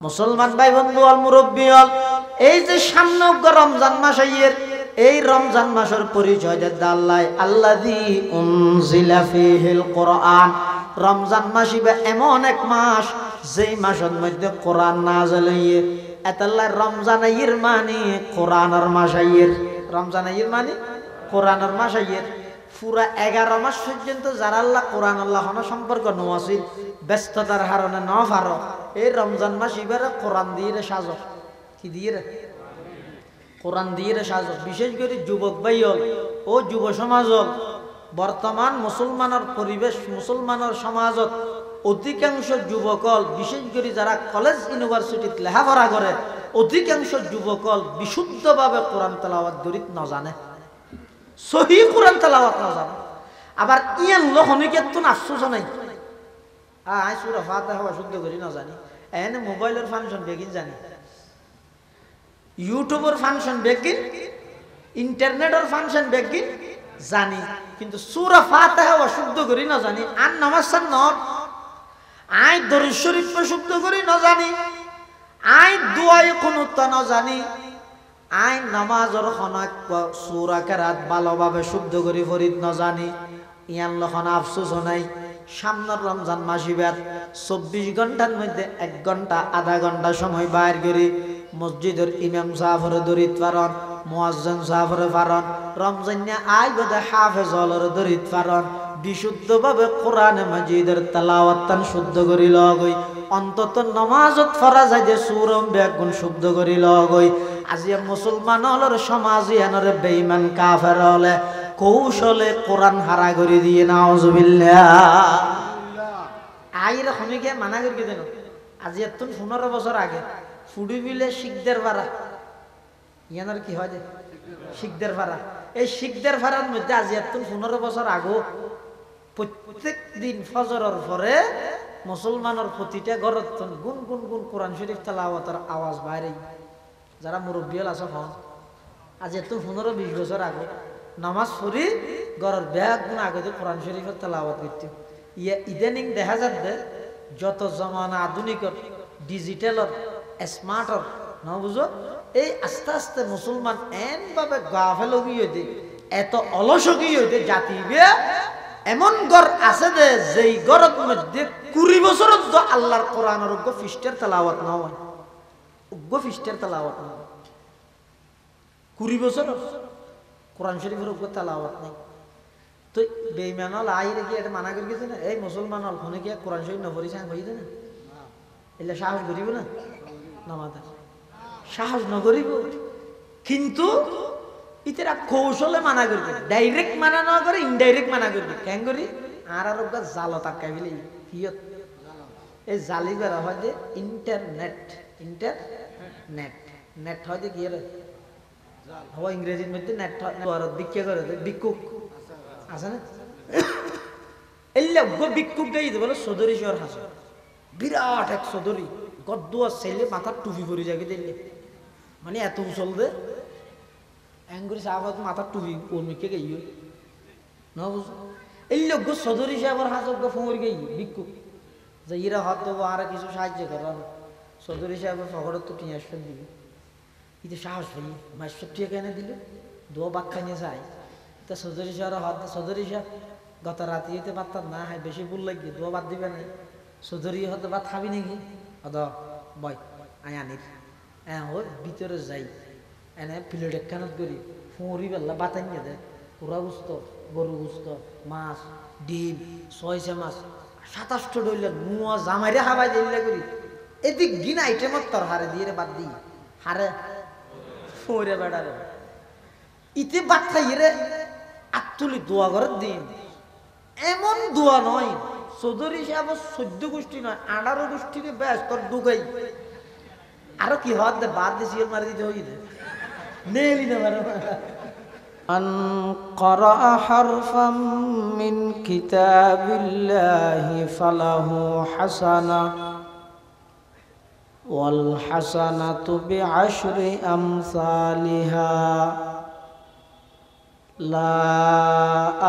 মুসলমান ভাই বন্ধু আল মুরব্বী আল, এই যে সামনে রমজান মাস আইয়ের, এই রমজান মাসের পরিচয় দেন আল্লাহ, আল্লাযী উনজিলা ফীহিল কোরআন। রমজান মাস ইবা এমন এক মাস যেই মাসের মধ্যে কোরআন নাযিল হইয়ে। এতাল্লাহ রমজান আইয়ের মানে কোরআনের মাস আইয়ের। রমজান আইয়ের মানে কোরআনের মাস আইয়ের। পুরা 11 মাস পর্যন্ত যারা আল্লাহ কোরআন আল্লাহ সম্পর্ক নওয়াসিল, ব্যস্ততার কারণে ন পারো, এই রমজান মাস এবারে কোরআন দিয়ে সাজো। কি দিয়ে? কোরআন দিয়ে সাজো। বিশেষ করে যুবক ভাই হল ও যুব সমাজ হল, বর্তমান মুসলমানের পরিবেশ, মুসলমানের সমাজত অধিকাংশ যুবক হল, বিশেষ করে যারা কলেজ ইউনিভার্সিটিত লেখাপড়া করে, অধিকাংশ যুবক হল বিশুদ্ধভাবে কোরআন তেলাওয়াত দরিত ন জানে, সহি কোরআন তেলাওয়াত না জানে। আবার ইয়ান লোকনিকের তো আফসোস নাই, আয় সূরা ফাতিহা শুদ্ধ করি না জানি, এনে মোবাইলের ফাংশন বেগিন জানি, ইউটিউবের ফাংশন বেগিন, ইন্টারনেটের ফাংশন বেগিন জানি, কিন্তু সূরা ফাতিহা শুদ্ধ করি না জানি। আর নামাজ নট আয় দরুদ শরীফ শুদ্ধ করি না জানি, আয় দুআয়ে কুনুত না জানি, আই নামাজর খনাক সূরা কেরাত ভালোভাবে শুদ্ধ করে ফরিদ ন জানি। ইয়ান লখন আফসোস নাই, সামনের রমজান মাসিবাত 24 ঘন্টার মধ্যে 1 ঘন্টা আধা ঘন্টা সময় বাইর করে মসজিদের ইমাম সাহেবের দরিদ পারন, মুয়াজ্জিন সাহেবের পারন, রমজানে আই বদে হাফেজ হলর দরিদ পারন, বিশুদ্ধভাবে কোরআন মাজিদের তেলাওয়াত শুদ্ধ করি লগই, অন্তত নামাজত ফরজ যে সূরা বেগুন শুদ্ধ করি লগই। আজি মুসলমান হলর সমাজ এনরে বেঈমান কাফের হলে কৌশলে কোরআন হারা করে দিয়ে নাউজুবিল্লাহ। আইরে খমিকে মানা করি দেন। আজি এত 15 বছর আগে ফুডি বিলে শিখদের ভাড়া, ইয়ানোর কি হয় যে শিখদের ভাড়া, এই শিখদের ভাড়ার মধ্যে আজি এত 15 বছর আগো প্রত্যেক দিন ফজরের পরে মুসলমানের প্রতিটা ঘরত গুন গুন গুন কোরআন শরীফ তেলাওয়াতের আওয়াজ বাইরে। যারা মুরব্বিয়াল আছে হন, আজ এত 15-20 বছর আগে নামাজ পড়ি ঘরের ব্যাগ গুণ আগে কোরআন শরীফের তেলাওয়াত করতে। ইদানিং দেখা যাচ্ছে যত জমানা আধুনিকর, ডিজিটালর, স্মার্টর ন বুঝো, এই আস্তে আস্তে মুসলমান এমভাবে গাফেল হইতে, এত অলস হইতে জাতি এমন ঘর আছে যে যেই ঘরের মধ্যে 20 বছর আল্লাহর কোরআনের উগ্র ফিস্টের তেলাওয়াত না হয়, উগ্র ফিস্টের তেলাওয়াত না, 20 বছর কোরআন শরীফের উগ্র তেলাওয়াত নেই। তো বেঈমান আইরে কি এটা মানা করে গেছে না, এই মুসলমান হল ফোনে কি কোরআন শরীফ নপড়ি সাং হইছে না, এলে সাহস করিব না, নামাজ সাহস নকরিব। কিন্তু ইতারা কৌশলে মানা করবে, ডাইরেক্ট মানা না করে ইনডাইরেক্ট মানা করবে। কেন করি আর জাল তাকাই ফেলে ফিয়ত এই জালি বেড়া হয় যে ইন্টারনেট, ইন্টারনেট নেট হয় যে কি হওয়া ইংরেজির মধ্যে নেট বিক্রি করে ভিক্ষুক আছে না, এলে ভিক্ষুক দেই বলে চৌধুরী শহর হাসে, বিরাট এক চৌধুরী গদ্দুয়া ছেলে মাথার টুপি পরে যাকে দিলে, মানে এত উচল দে এঙ্গুরি সাহাবাত মাথার টুপি ওরমিকে গেই না বুঝ, এই লোক চৌধুরী সাহেবের হাজক ফোঁর গেই ভিক্ষুক যে ইরা হাত দেবো আর কিছু সাহায্য করো, চৌধুরী সাহেবের ফকরের তো 50 দিবি, ইতে সাহস ভাই 22 টাকা এনে দিল, দোয়া বাক খাইয়ে যায়। তা চৌধুরী সাহেবের হাত, চৌধুরী সাহেব গত রাতে যেতে পারতাম না, হ্যাঁ বেশি ভুল লাগবে, দোয়া বাদ দিবে না, চৌধুরী হয়তো বাদ খাবি নাকি, অদ বয় আয় আনির হ্যাঁ ওর ভিতরে যাই, এনে প্লেট একখানত করি ফুঁড়ি বেলা বাতানিয়ে দেয়, পুরা গুস্ত, গরু গুস্ত, মাছ, ডিম, 6 মাছ, 27টা ডইলে মুয়া জামাইরে হাবাই দিলে করি, এদিক গিনা আইটেমত তোর হারে দিয়ে বাদ দিই, হারে ফুঁড়ে বেড়ারে ইতে বাদ খাইয়ে রে আত্তুলি দোয়া করে দিন। এমন দোয়া নয় চৌধুরী সাহেব 14 গোষ্ঠী নয় 18 গোষ্ঠীর ব্যাস তোর ডুগাই, আরো কি হাত দে বাদ দিয়ে সিল মারি দিতে হইলে নেলি না মারো। من قرأ حرفا من كتاب الله فله حسنة والحسنة بعشر أمثالها لا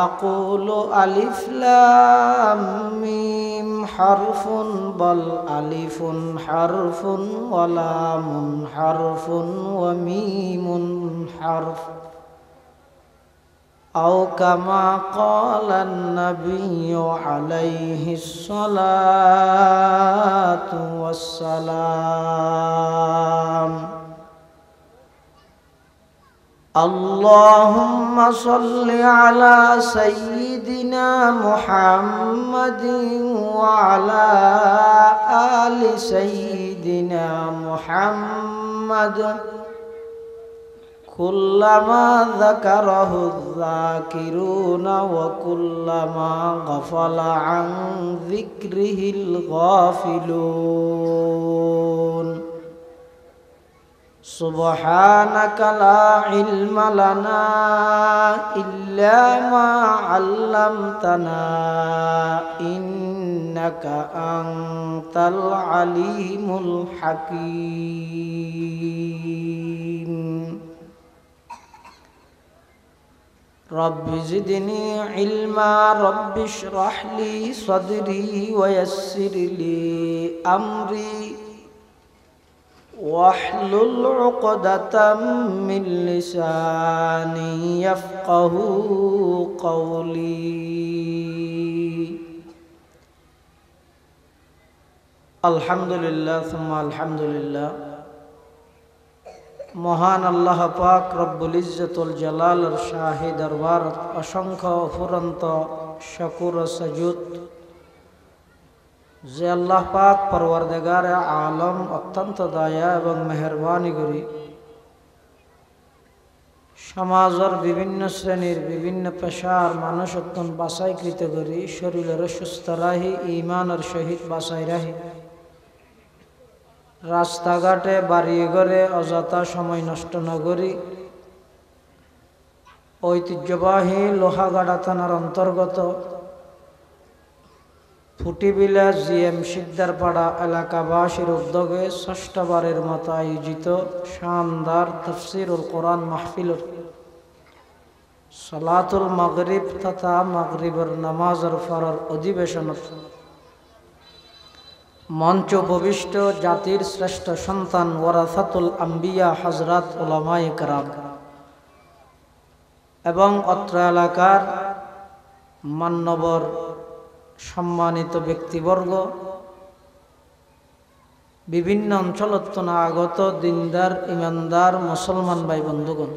أقول ألف لام ميم حرف بل ألف حرف ولام حرف وميم حرف أو كما قال النبي عليه الصلاة والسلام اللهم صل على سيدنا محمد وعلى آل سيدنا محمد كلما ذكره الذاكرون وكلما غفل عن ذكره الغافلون سبحانك لا علم لنا إلا ما علمتنا إنك أنت العليم الحكيم رب زدني علما رب اشرح لي صدري ويسر لي أمري واحلل عقدة من لساني يفقه قولي الحمد لله ثم الحمد لله মহান আল্লাহ পাক রব্বুল ইজ্জতুল জালালের শাহী দরবার অসংখ্য অফুরন্ত শুকর ও সুজুদ যে আল্লাহ পাক পরওয়ারদিগারে আলম অত্যন্ত দয়া এবং মেহেরবানি করি সমাজের বিভিন্ন শ্রেণীর বিভিন্ন পেশার মানুষ অত্যন্ত বাছাইকৃত করি শরীরের সুস্থ রাহি ইমানের সহিত বাছাই রাহি রাস্তাঘাটে বাড়ি ঘরে অযথা সময় নষ্ট না করি ঐতিহ্যবাহী লোহাগাড়া থানার অন্তর্গত ফুটিবিলা জিএম সিকদারপাড়া এলাকাবাসীর উদ্যোগে ষষ্ঠবারের মতো আয়োজিত শানদার তাফসীরুল কোরআন মাহফিলের সালাতুল মাগরিব তথা মাগরিবের নামাজের ফরজ অধিবেশনত মঞ্চ উপবিষ্ট জাতির শ্রেষ্ঠ সন্তান ওয়ারাসাতুল আম্বিয়া হযরত উলামায়ে কেরাম এবং অত্র এলাকার মান্যবর সম্মানিত ব্যক্তিবর্গ বিভিন্ন অঞ্চলত আগত দিনদার ইমানদার মুসলমান ভাই বন্ধুগণ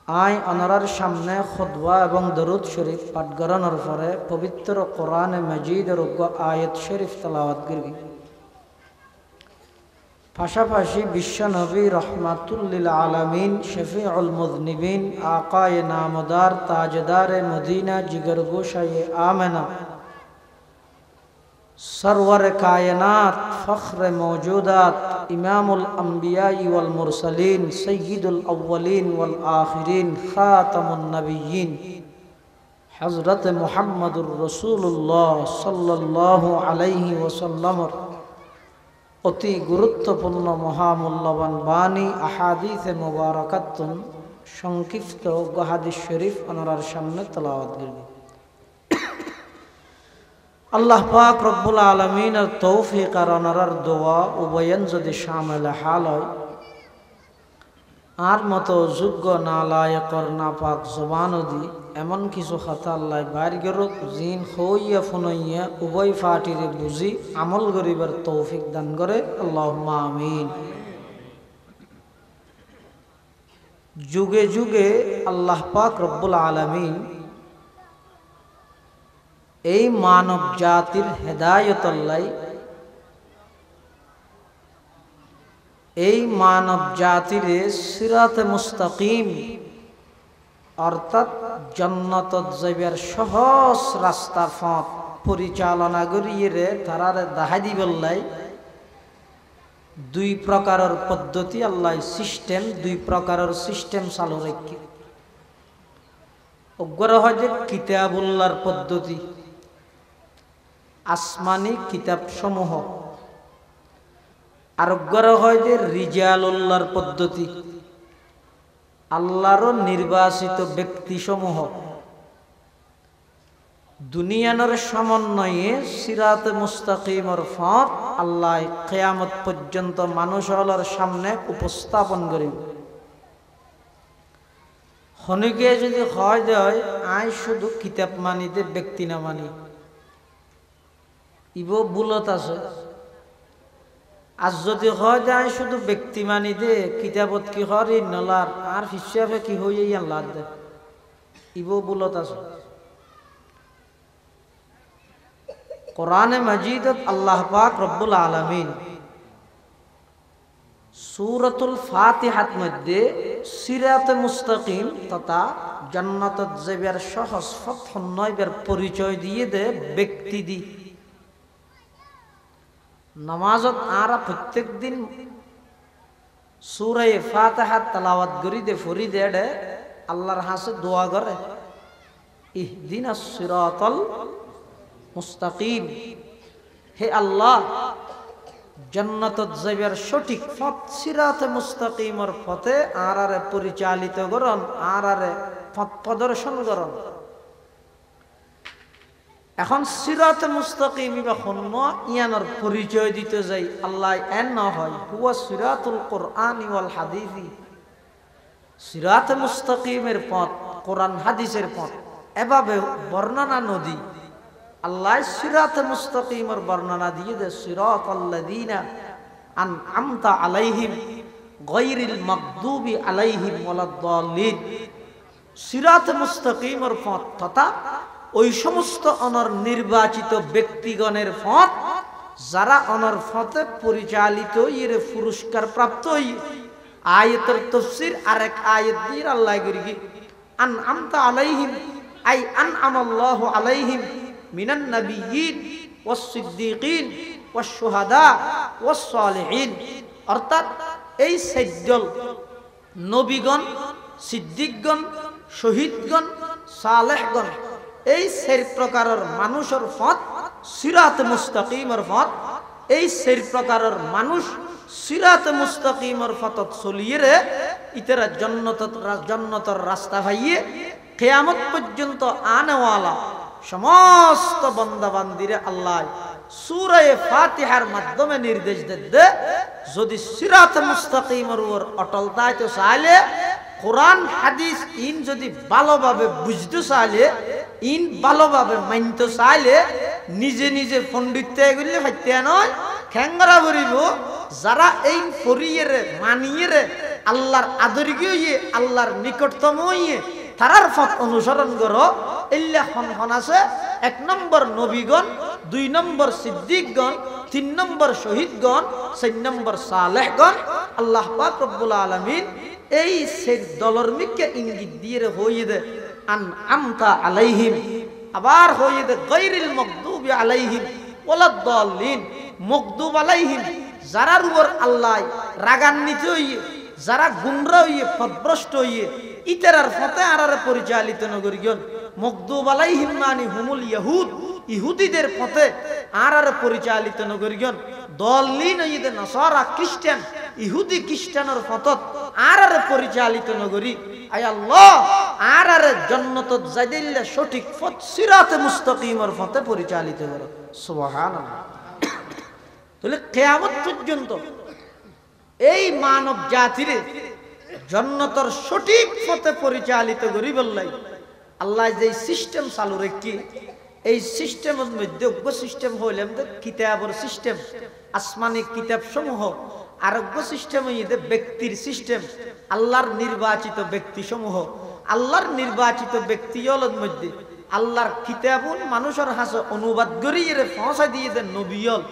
আয় অনারার সামনে খুতবা এবং দরুদ শরীফ পাঠ করানোর পরে পবিত্র কোরআনে মাজিদের আয়াত শরীফ তেলাওয়াত করবি পাশাপাশি বিশ্বনবী রহমাতুল লিল আলামিন শফিউল মুযনিবিন আকায়ে নামদার তাজদারে মদিনা জিগরগোশায়ে আমেনা সরওয়ার কায়নাত ফখরে মওজুদাত ইমামুল আম্বিয়া ওয়াল মুরসালিন সাইয়্যিদুল আউয়ালিন ওয়াল আখিরিন খাতামুন নবিয়্যিন হযরত মুহাম্মদুর রাসূলুল্লাহ সাল্লাল্লাহু আলাইহি ওয়াসাল্লামের অতি গুরুত্বপূর্ণ মহামূল্যবান বাণী আহাদিসে মুবারাকাতুন সংক্ষিপ্ত হাদিস শরীফ ওনার সামনে তেলাওয়াত করব আল্লাহ পাক রব্বুল আলামিনের তৌফিক আর ওনার দোয়া উভয়ন যদি শামিল হাল হয় আর মতো যোগ্য না লায়কর না পাক জবানদি এমন কিছু কথা আল্লাহ বাইর গরুক জিন হইয়া ফুনইয়া উভয় ফাটিরে বুঝি আমল গরিবের তৌফিক দান করে আল্লাহুম্মা আমিন। যুগে যুগে আল্লাহ পাক রব্বুল আলামিন এই মানব জাতির হেদায়তল্লাই এই মানব জাতির সিরাতে মুস্তাকিম অর্থাৎ জান্নাতত যাইবার সহজ রাস্তা পথ পরিচালনা করিয়ে তারারে দেখাই দিবল্লাই দুই প্রকারের পদ্ধতি আল্লাহ সিস্টেম দুই প্রকারের সিস্টেম চালু রাখি অগ্র হয় যে কিতাবুল্লাহর পদ্ধতি আসমানি কিতাব সমূহ আর অগ্র হয় যে রিজালুল্লাহর পদ্ধতি আল্লাহর নির্বাচিত ব্যক্তি সমূহ দুনিয়ার সমন্বয়ে সিরাতে মুস্তাকিমর পথ আল্লাহ কিয়ামত পর্যন্ত মানুষের সামনে উপস্থাপন করিব। হনিকে যদি হয় দেয় আই শুধু কিতাব মানি দে ব্যক্তি না মানি, ইব বুলত আছে। আর যদি হয় যে আই শুধু ব্যক্তি মানি দে কিতাবত কি হরি নলার আর হিসাবে কি হয়ে আল্লাহ দে, ইব বুলত আছে। কোরআনে মাজিদত আল্লাহ পাক রব্বুল আলামিন সূরাতুল ফাতিহার মধ্যে সিরাতে মুস্তাকিম তথা জান্নাতত যাবার সহজ পথ নয়বার পরিচয় দিয়ে দে ব্যক্তি দি। নামাজত আরা প্রত্যেক দিন সূরা ফাতিহা তেলাওয়াত করি দে ফরি দে আল্লাহর হাসে দোয়া করে, ইহদিনাস সিরাতাল মুস্তাকিম, হে আল্লাহ জান্নাতত যাইবার সঠিক পথ সিরাতে মুস্তাকিমর পথে আরারে পরিচালিত করন, আরারে পথ প্রদর্শন করন। এখন সিরাতে মুস্তাকিম বা হন্য ইয়ানোর পরিচয় দিতে যাই আল্লাহ এন না হয় হুয়া সিরাতুল কোরআন ওয়াল হাদিসি, সিরাতে মুস্তাকিমের পথ কোরআন হাদিসের পথ এভাবে বর্ণনা নদী আল্লাহ সিরাতে মুস্তাকিমের বর্ণনা দিয়ে দে সিরাতাল্লাযীনা আনআমতা আলাইহিম গায়রিল মাগদুবি আলাইহিম ওয়ালাদ-দাল্লিন। সিরাতে মুস্তাকিমের পথ তথা ওই সমস্ত অনর নির্বাচিত ব্যক্তিগণের পথ যারা অনর পথে পরিচালিত এর পুরস্কার প্রাপ্ত। আয়াতের তাফসীর আরেক আয়াত দিয়ে আল্লাহ করি আনআমতা আলাইহিম আই আনআমাল্লাহু আলাইহিম মিনান নাবিয়্যিন ওয়াস সিদ্দীকিন ওয়াস শুহাদা ওয়াস সালিহিন। অর্থাৎ এই সাইদল নবীগণ, সিদ্দিকগণ, শহীদগণ, সালেহগণ এই চার প্রকারের মানুষের পথ সিরাতে মুস্তাকিমের পথ। এই চার প্রকারের মানুষ সিরাতে মুস্তাকিমের পথত চলিয়ে রে ইতারা জান্নাতের রাস্তা ভাইয়ে কিয়ামত পর্যন্ত আনেওয়ালা সমস্ত বান্দাবান্দিরে আল্লাহ সূরা ফাতিহার মাধ্যমে নির্দেশ দে যদি সিরাতে মুস্তাকিমের উপর অটল থাকতে চাইলে, কোরআন হাদিস ইন যদি ভালোভাবে বুঝতে চাইলে, ইন ভালোভাবে মানতে চাইলে নিজে নিজে পণ্ডিত এগুলি হাইতে নয় খেঙ্গরা করিব। যারা এই পড়িয়ে রে মানিয়ে রে আল্লাহর আদরিয়ে আল্লাহর নিকটতম হইয়ে তারার পথ অনুসরণ করো। ইল্লা খন আছে ১ নম্বর নবীগণ, ২ নম্বর সিদ্দিকগণ, ৩ নম্বর শহীদগণ, ৪ নম্বর সালেহগণ। আল্লাহ পাক রব্বুল আলামিন এই সেই দলর মিকে ইঙ্গিত দিয়ে হইয়ে দে আনআমতা আলাইহিম, আবার হইয়ে দে গায়রিল মাগদুবি আলাইহিম ওয়ালাদ-দাল্লিন। মাগদুব আলাইহিম যারার উপর আল্লাহ রাগান্বিত হইয়ে, যারা গুমরা হইয়ে পথভ্রষ্ট হইয়ে ইতারার পথে আরারে পরিচালিত নগরীগণ। মাগদুব আলাইহিম মানে হুমুল ইয়াহুদ, ইহুদিদের পথে আরারে পরিচালিত নগরীগণ। দল্লিন হইয়ে নাসারা খ্রিস্টান, ইহুদি খ্রিস্টানের পথত আরারে পরিচালিত নগরী। আয় আল্লাহ আরারে জান্নাতত যাইদিল্লা সঠিক পথ সিরাতে মুস্তাকিমের পথে পরিচালিত করো। সুবহানাল্লাহ। তাহলে কিয়ামত পর্যন্ত এই মানব জাতিরে জান্নাতের সঠিক পথে পরিচালিত করি বললাই আল্লাহ যে সিস্টেম চালু রেখি, এই সিস্টেমের মধ্যে অজ্ঞ সিস্টেম হইলাম কিতাবের সিস্টেম, আসমানি কিতাব সমূহ। আরোগ্য সিস্টেম হইতে ব্যক্তির সিস্টেম, আল্লাহর নির্বাচিত ব্যক্তি সমূহ। আল্লাহর নির্বাচিত ব্যক্তিগুলোর মধ্যে আল্লাহর কিতাবুন মানুষের হাসে অনুবাদ করিয়ে পৌঁছা দিয়ে দেন নবিয়ল,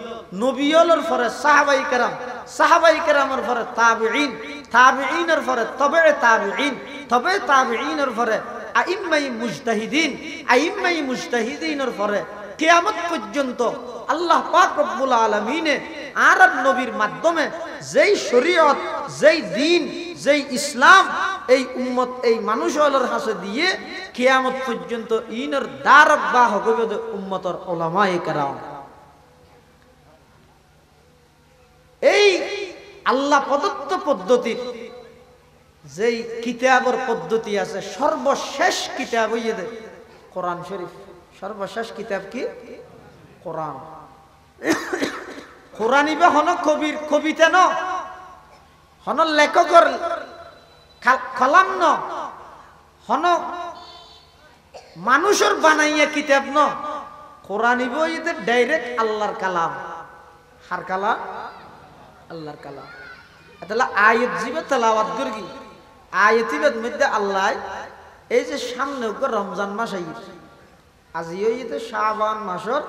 নবিয়লের পরে সাহাবাই কেরাম, সাহাবাই কেরামের পরে তাবিঈন, তাবিঈনের পরে তবে তাবিঈন, তবে তাবিঈনের পরে আইম্মাই মুজতাহিদিন, আইম্মাই মুজতাহিদিনের পরে কিয়ামত পর্যন্ত আল্লাহ পাক রব্বুল আলামিনে আরব নবীর মাধ্যমে যেই শরীয়ত, যেই দ্বীন, যেই ইসলাম এই উম্মত এই মানুষের হাতে দিয়ে কিয়ামত পর্যন্ত ইনের দ্বারক বা হকবে উম্মতর উলামায়ে কেরাম। এই আল্লাহ প্রদত্ত পদ্ধতির যেই কিতাবের পদ্ধতি আছে, সর্বশেষ কিতাব হইয়ে কোরআন শরীফ, সর্বশেষ কিতাব কি? কোরআন। কোরআন ইবে হন কবির কবিতা ন, হন লেখকর কলাম ন, হন মানুষের বানাইয়া কিতাব ন। কোরআন ইবে ইতে ডাইরেক্ট আল্লাহর কালাম। হার কালাম? আল্লাহর কালাম। তাহলে আয়াত জিবে তেলাওয়াত করি, আয়াতিবের মধ্যে আল্লাহ এই যে সামনে রমজান মাস আইস, আজি ইতে শাবান মাসের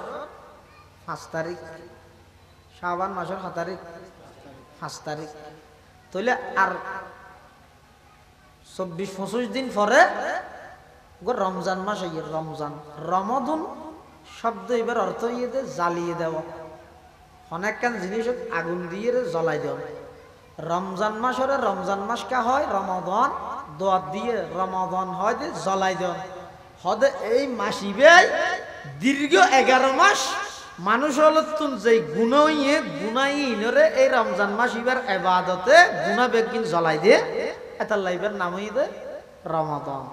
5 তারিখ, শাবান মাসের 7 তারিখ, 5 তারিখ, তাহলে আর 24-25 দিন পরে রমজান মাস আইয়ে। রমজান, রমদুন শব্দ এবার অর্থ ইয়েতে জ্বালিয়ে দেওয়া, অনেকখান জিনিস আগুন দিয়ে জ্বলাই দেওয়া। রমজান মাস হলে রমজান মাস কা হয় রমাদান, দোয়াত দিয়ে রমাদান হয় যে জ্বলাই দেওয়া। হদে এই মাস ইবে দীর্ঘ 11 মাস মানুষ হল তুন যে গুনাইনরে এই রমজান মাস ইবার ইবাদতে গুনাহ বেগিন জ্বলাই দিয়ে এটা লাইবার নাম হইবে রমাদান।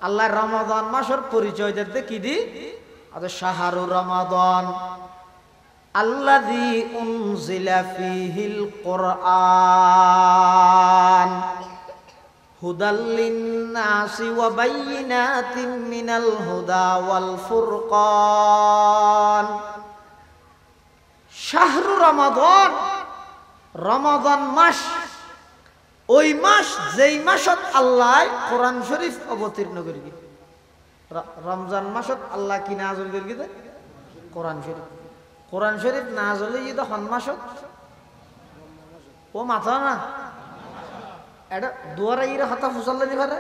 আল্লাহ রমাদান মাসের পরিচয় দিতে কি দি? আচ্ছা, শাহরু রমাদান আল্লাযী উনজিলা ফীহিল কুরআন হুদাল লিন-নাসি ওয়া বায়্যিনাতিন মিনাল হুদা ওয়াল ফুরকান। শাহরু রমাদান, রমাদান মাস ওই মাস যেই মাসত আল্লাহ কোরআন শরীফ অবতীর্ণ করিবে। রমজান মাসত আল্লাহ কি নাযিল করিবে? কোরআন শরীফ। কোরআন শরীফ নাযিল হইতে হন মাসত ও মাথা না এটা দুয়ারা ইরা হাতা ফুসাল্লা দি পারে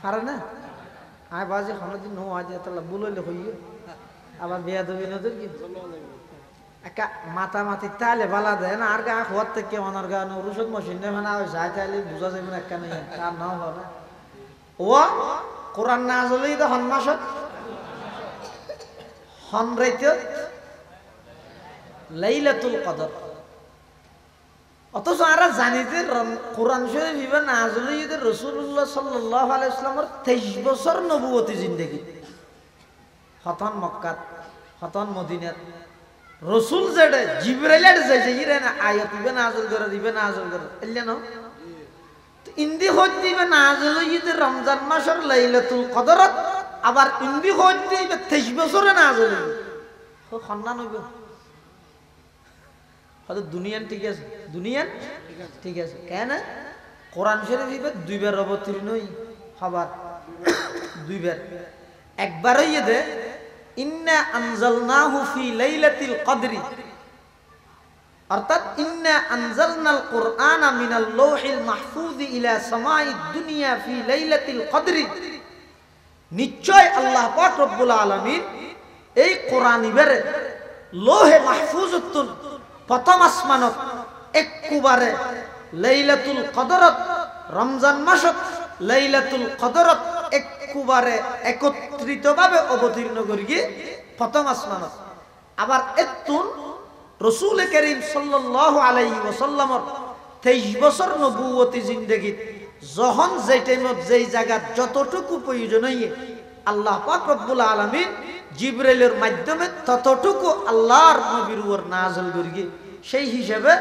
পারে না। আয় বাজে হনদিন নো আজ তাহলে বুলইলে হইয়ে আবার বিয়া দেবে নজর কি একা মাথা মাতি তালে বালা দেয় না। আর গা হওয়ার থেকে অনার গা রুসদ মশিন নেবে না, ওই যাই তাইলে বুঝা যাবে না একটা নেই আর নাও হবে ও কোরআন নাযিল হইতে হন মাসত হন রাইতে লাইলাতুল কদর। অথচ আমরা জানি যে কোরআন শরীফ ইবে নাযিল হইতে রাসূলুল্লাহ সাল্লাল্লাহু আলাইহি ওয়াসাল্লামের 23 বছর নবুয়তি জিন্দেগি, হতন মক্কাত, হতন মদিনাত। রসুল যেটা জিবরাইলের যে ইরে না আয়াত ইবে নাযিল করে দিবে, নাযিল করে এল্লা না ইন্দি হইতে ইবে নাযিল হইতে রমজান মাসের লাইলাতুল কদরত, আবার ইন্দি হইতে ইবে 23 বছরে নাযিল হইবে। ও খন্নান হইবে হয়তো দুনিয়ান ঠিক আছে, দুনিয়ান ঠিক আছে। কেন? কোরআন শরীফ ইবে দুইবার অবতীর্ণ হবার, দুইবার। একবার হইয়ে দে ইন্না আনজালনাহু ফি লাইলাতিল কদরি, অর্থাৎ ইন্না আনজালনাল কুরআনা মিনাল লাওহিল মাহফুজ ইলা সামাঈদ দুনিয়া ফি লাইলাতিল কদরি। নিশ্চয় আল্লাহ পাক রব্বুল আলামিন এই কোরআন ইবারে লোহে মাহফুজতুন প্রথম আসমানত একবারে লাইলাতুল কদরত, রমজান মাসত লাইলাতুল কদরত একবারে একত্রিতভাবে অবতীর্ণ করিয়ে প্রথম আসমানত। আবার এতুন রাসূল করিম সাল্লাল্লাহু আলাইহি ওয়াসাল্লামের 23 বছর নবুয়তি জিন্দেগিত যখন যে টাইমত যেই জায়গা যতটুকু প্রয়োজন হইয়ে আল্লাহ পাক রব্বুল আলামিন জিবরাইলের মাধ্যমে ততটুকু আল্লাহর নবীর উপর নাযিল করিয়ে, সেই হিসাবে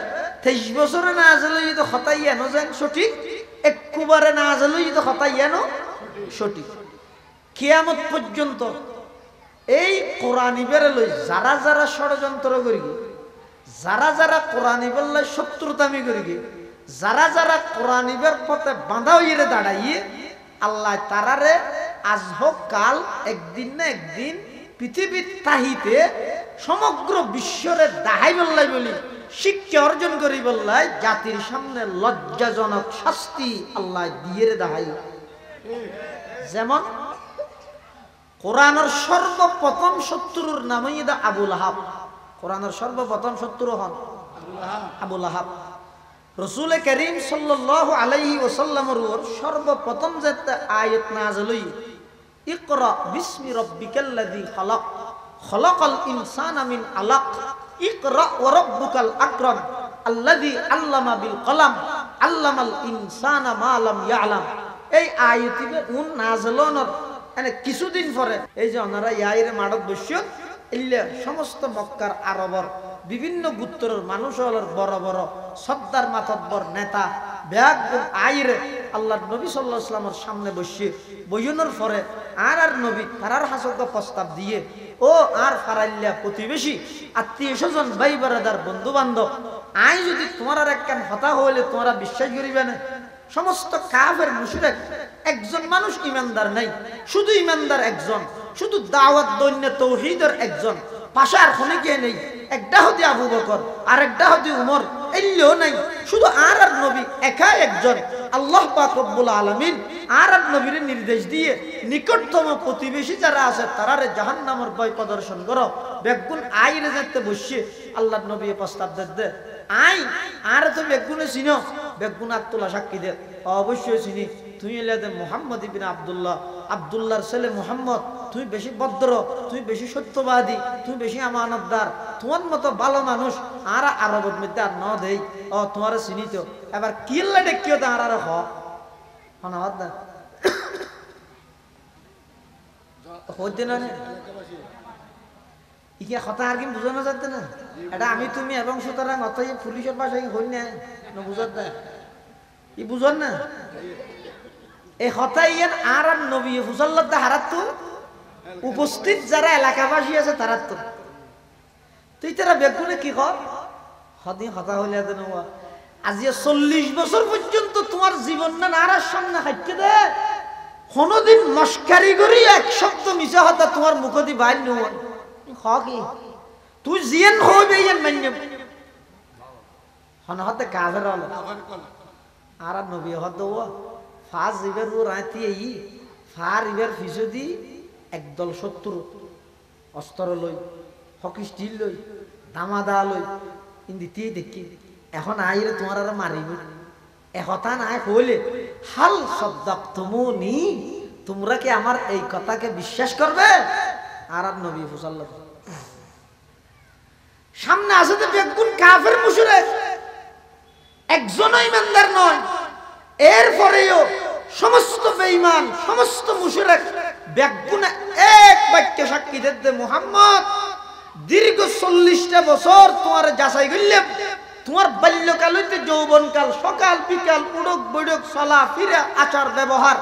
23 বছরে নাযিল হইতে খতাইয়ানো যেন সঠিক, একবারে নাযিল হইতে খতাইয়ানো সঠিক। কিয়ামত পর্যন্ত এই কোরআন ইবেরে লই যারা যারা ষড়যন্ত্র করি, যারা যারা কোরআন ইবের লাই শত্রুতামি করি, যারা যারা কোরআন ইবের পথে বাঁধা হইয়ে দাঁড়াইয়ে, আল্লাহ তারারে আজ হোক কাল একদিন না একদিন পৃথিবীর তাহিতে সমগ্র বিশ্বরে দাহাই বললাই বলি শিক্ষা অর্জন করি বললাই জাতির সামনে লজ্জাজনক শাস্তি আল্লাহ দিয়ে দাহাই। যেমন কোরআনের সর্বপ্রথম শত্রুর নাম হইয়া আবু লাহাব। কোরআনের সর্বপ্রথম শত্রু হন আবু লাহাব। রাসূল করিম সাল্লাল্লাহু আলাইহি ওয়াসাল্লামের সর্বপ্রথম যে আয়াত নাযিল হই, ইকরা বিসমি রাব্বিকাল্লাযী খালাক খালাকাল ইনসানা মিন আলাক ইকরা ওয়া রাব্বুকাল আকরাম আল্লাযী আল্লামা বিল কলম আল্লামাল ইনসানা মা লাম ইয়ালাম। এই আয়াতিবে নাযিলনের এনে কিছুদিন পরে এই যে ওনারা ইয়াইরে মাড়ত বসিও ইল্লে সমস্ত মক্কার আরবর বিভিন্ন গোত্রের মানুষ হলের বড় বড় সর্দার মাতব্বর নেতা ব্যাগ আইরে আল্লাহর নবী সাল্লাল্লাহু আলাইহি ওয়াসাল্লামের সামনে বসিয়ে বইনের পরে আর নবী তারার হাসক প্রস্তাব দিয়ে ও আর ফারাইল্লা প্রতিবেশী আত্মীয় স্বজন ভাই বারাদার বন্ধু বান্ধব আই যদি তোমার আর একখান হতা হইলে তোমরা বিশ্বাস করিবে না সমস্ত কাফের মুশরিক একজন মানুষ ইমানদার নাই শুধু ইমানদার একজন শুধু দাওয়াত দৈন্য তৌহিদের একজন পাশে আর কোনো কে নেই একটা হতে আবু বকর আর একটা হতে উমর এল্লেও নাই শুধু আর নবী একাই একজন আল্লাহ পাক রব্বুল আলামিন আর নবীর নির্দেশ দিয়ে নিকটতম প্রতিবেশী যারা আছে তারারে জাহান্নামের ভয় প্রদর্শন করো বেগুন আইরে যেতে বসে আল্লাহর নবী প্রস্তাব দে আই আর তো বেগুনে চিনো বেগুন আত্মুল্লাহ সাক্ষী দে অবশ্যই চিনি তুই এলাদে মোহাম্মদ ইবনে আব্দুল্লাহ আব্দুল্লাহর ছেলে মোহাম্মদ তুই বেশি ভদ্র তুই বেশি সত্যবাদী তুই বেশি আমানতদার তোমার মতো ভালো মানুষ আর আরবের মধ্যে আর ন দেই ও তোমার চিনি তো এবার কিল্লা ডেকিও তো আর হনাবাদ না হইতে না ইকে কথা আর কি বুঝানো যাচ্ছে না এটা আমি তুমি এবং সুতরাং অতই পুলিশের পাশে হই না বুঝাত না ই বুঝন না এই কথা ইয়ান আর নবী হুসাল্লাহ হারাত উপস্থিত যারা এলাকাবাসী আছে তারা তো তুই তারা বেগুনে কি কর হদিন হতা হইলে আজি 40 বছর পর্যন্ত তোমার জীবন না নারার সামনে হাইকে দে কোনদিন মস্কারি করি এক শব্দ মিছা হতা তোমার মুখ দি বাইর নয় কি তুই জিয়ান হইবে ইয়ান মান্য হন হতে কাফের হল আর নবী হদ ফাজ ইবের ও রাতি এই ফার ইবের ফিসদি একদল শত্রু অস্ত্র লই হকি স্টিল লই দামাদা লই ইন্দিতে দেখি এখন আইরে তোমার আর মারিব একথা নাই কইলে হাল সাদ্দাকতুমুনি তোমরা কি আমার এই কথাকে বিশ্বাস করবে আর নবী সাল্লাল্লাহু আলাইহি সামনে আছে তো বেগুন কাফের মুশরিক একজনও ইমানদার নয় এরপরেও সমস্ত বেঈমান সমস্ত মুশরিক বেগুনে এক বাক্যে সাক্ষী দিতে মুহাম্মদ দীর্ঘ 40টা বছর তোমার যাচাই করলে তোমার বাল্যকাল হইতে যৌবনকাল সকাল বিকাল উড়ক বৈঠক চলা ফিরে আচার ব্যবহার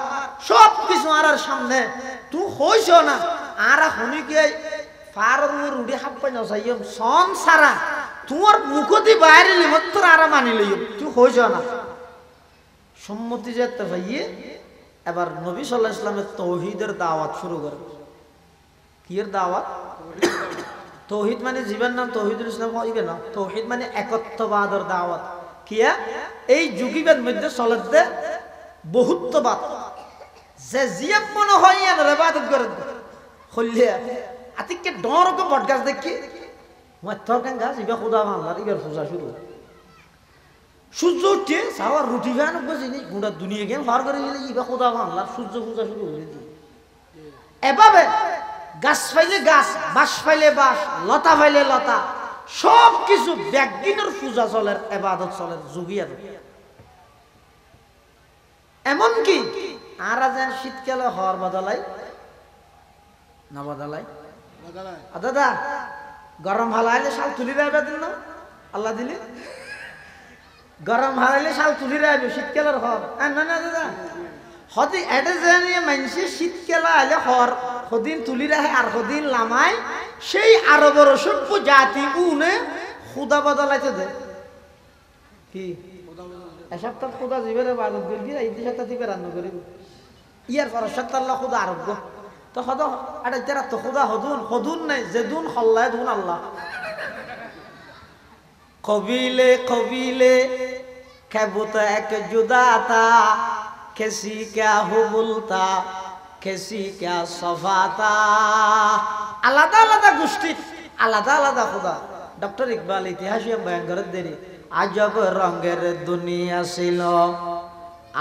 সব কিছু আর সামনে তুই হইছ না আর হনিকে ফারুর উড়ে হাপ্পা নসাইম সন সারা তোমার মুখতি বাইরে লিমত্র আর মানি লইম তুই হইছ না সম্মতি যেতে ভাইয়ে এবার নবী সাল্লাল্লাহু আলাইহি ওয়াসাল্লামের তাওহীদের দাওয়াত শুরু করে কির দাওয়াত তৌহিদ মানে জীবন নাম তৌহিদুল ইসলাম হইবে না তৌহিদ মানে একত্ববাদের দাওয়াত কিয়া এই যুগীবের মধ্যে চলতে বহুত্ববাদ যে জিয়াব মনে হয় এর ইবাদত করে হলিয়া আতিকে ডরক বটগাছ দেখি মাত্র কেন গাছ ইবা খোদা আল্লাহর ইবার পূজা শুরু সূর্য উঠে সাওয়ার রুটি খান বুঝিনি গোটা দুনিয়া গেম পার করে গেলে ইবা খোদা আল্লাহর সূর্য পূজা শুরু করে দি এভাবে গাছ পাইলে গাছ বাঁশ পাইলে বাঁশ লতা পাইলে লতা সব কিছু ব্যাগিনের পূজা চলের ইবাদত চলের যুগিয়া এমনকি আর যেন শীতকালে হওয়ার বদলাই না বদলাই দাদা গরম ভালো হইলে শাল তুলি রাখবে দিন না আল্লাহ দিলে গরম ভালো হইলে শাল তুলি রাখবে শীতকালের হর না না দাদা হদি এটা জানিয়ে মানুষের শীতকালে আইলে হর হদিন তুলি রাখে আর হদিন লামায় সেই আরবের সভ্য জাতি উনে খুদা বদলাইতে দে কি এসপ্তাহ খুদা জীবের বাদত করি এই সপ্তাহ দিবে রান্না করিব ইয়ার পর সপ্তাহ খুদা আরোগ্য তো হদ এটা যারা তো খুদা হদুন হদুন নাই যেদুন হল্লায় দুন আল্লাহ কবিলে কবিলে খেবুত এক জুদাতা कैसी क्या हो बोलता कैसी क्या सफाता আলাদা আলাদা গোষ্ঠী আলাদা আলাদা খুদা ডক্টর ইকবাল ইতিহাসে বয়ান করে দেরি আজব রঙের দুনিয়া ছিল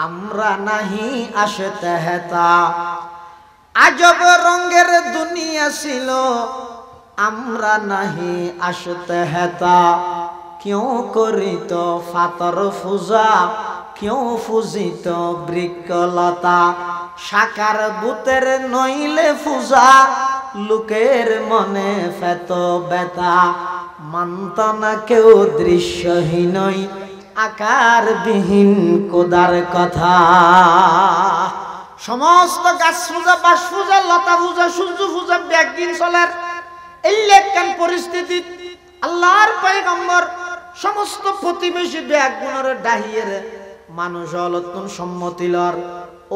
আমরা নাহি আসতে হেতা আজব রঙের দুনিয়া ছিল আমরা নাহি আসতে হেতা क्यों करित फातर पूजा क्यों पूजित बृक्षलता সাকার বুতের নইলে পূজা লোকের মনে ফেত বেতা মানত না কেউ দৃশ্যহীনই আকারবিহীন কোদার কথা। সমস্ত গাছ পূজা বাস পূজা লতা পূজা সূর্য পূজা ব্যাগদিন চলার এই লেখান পরিস্থিতি আল্লাহর পয়গম্বর সমস্ত প্রতিবেশী ব্যাগুণের ডাহিয়ে মানুষ অলতুন সম্মতি লর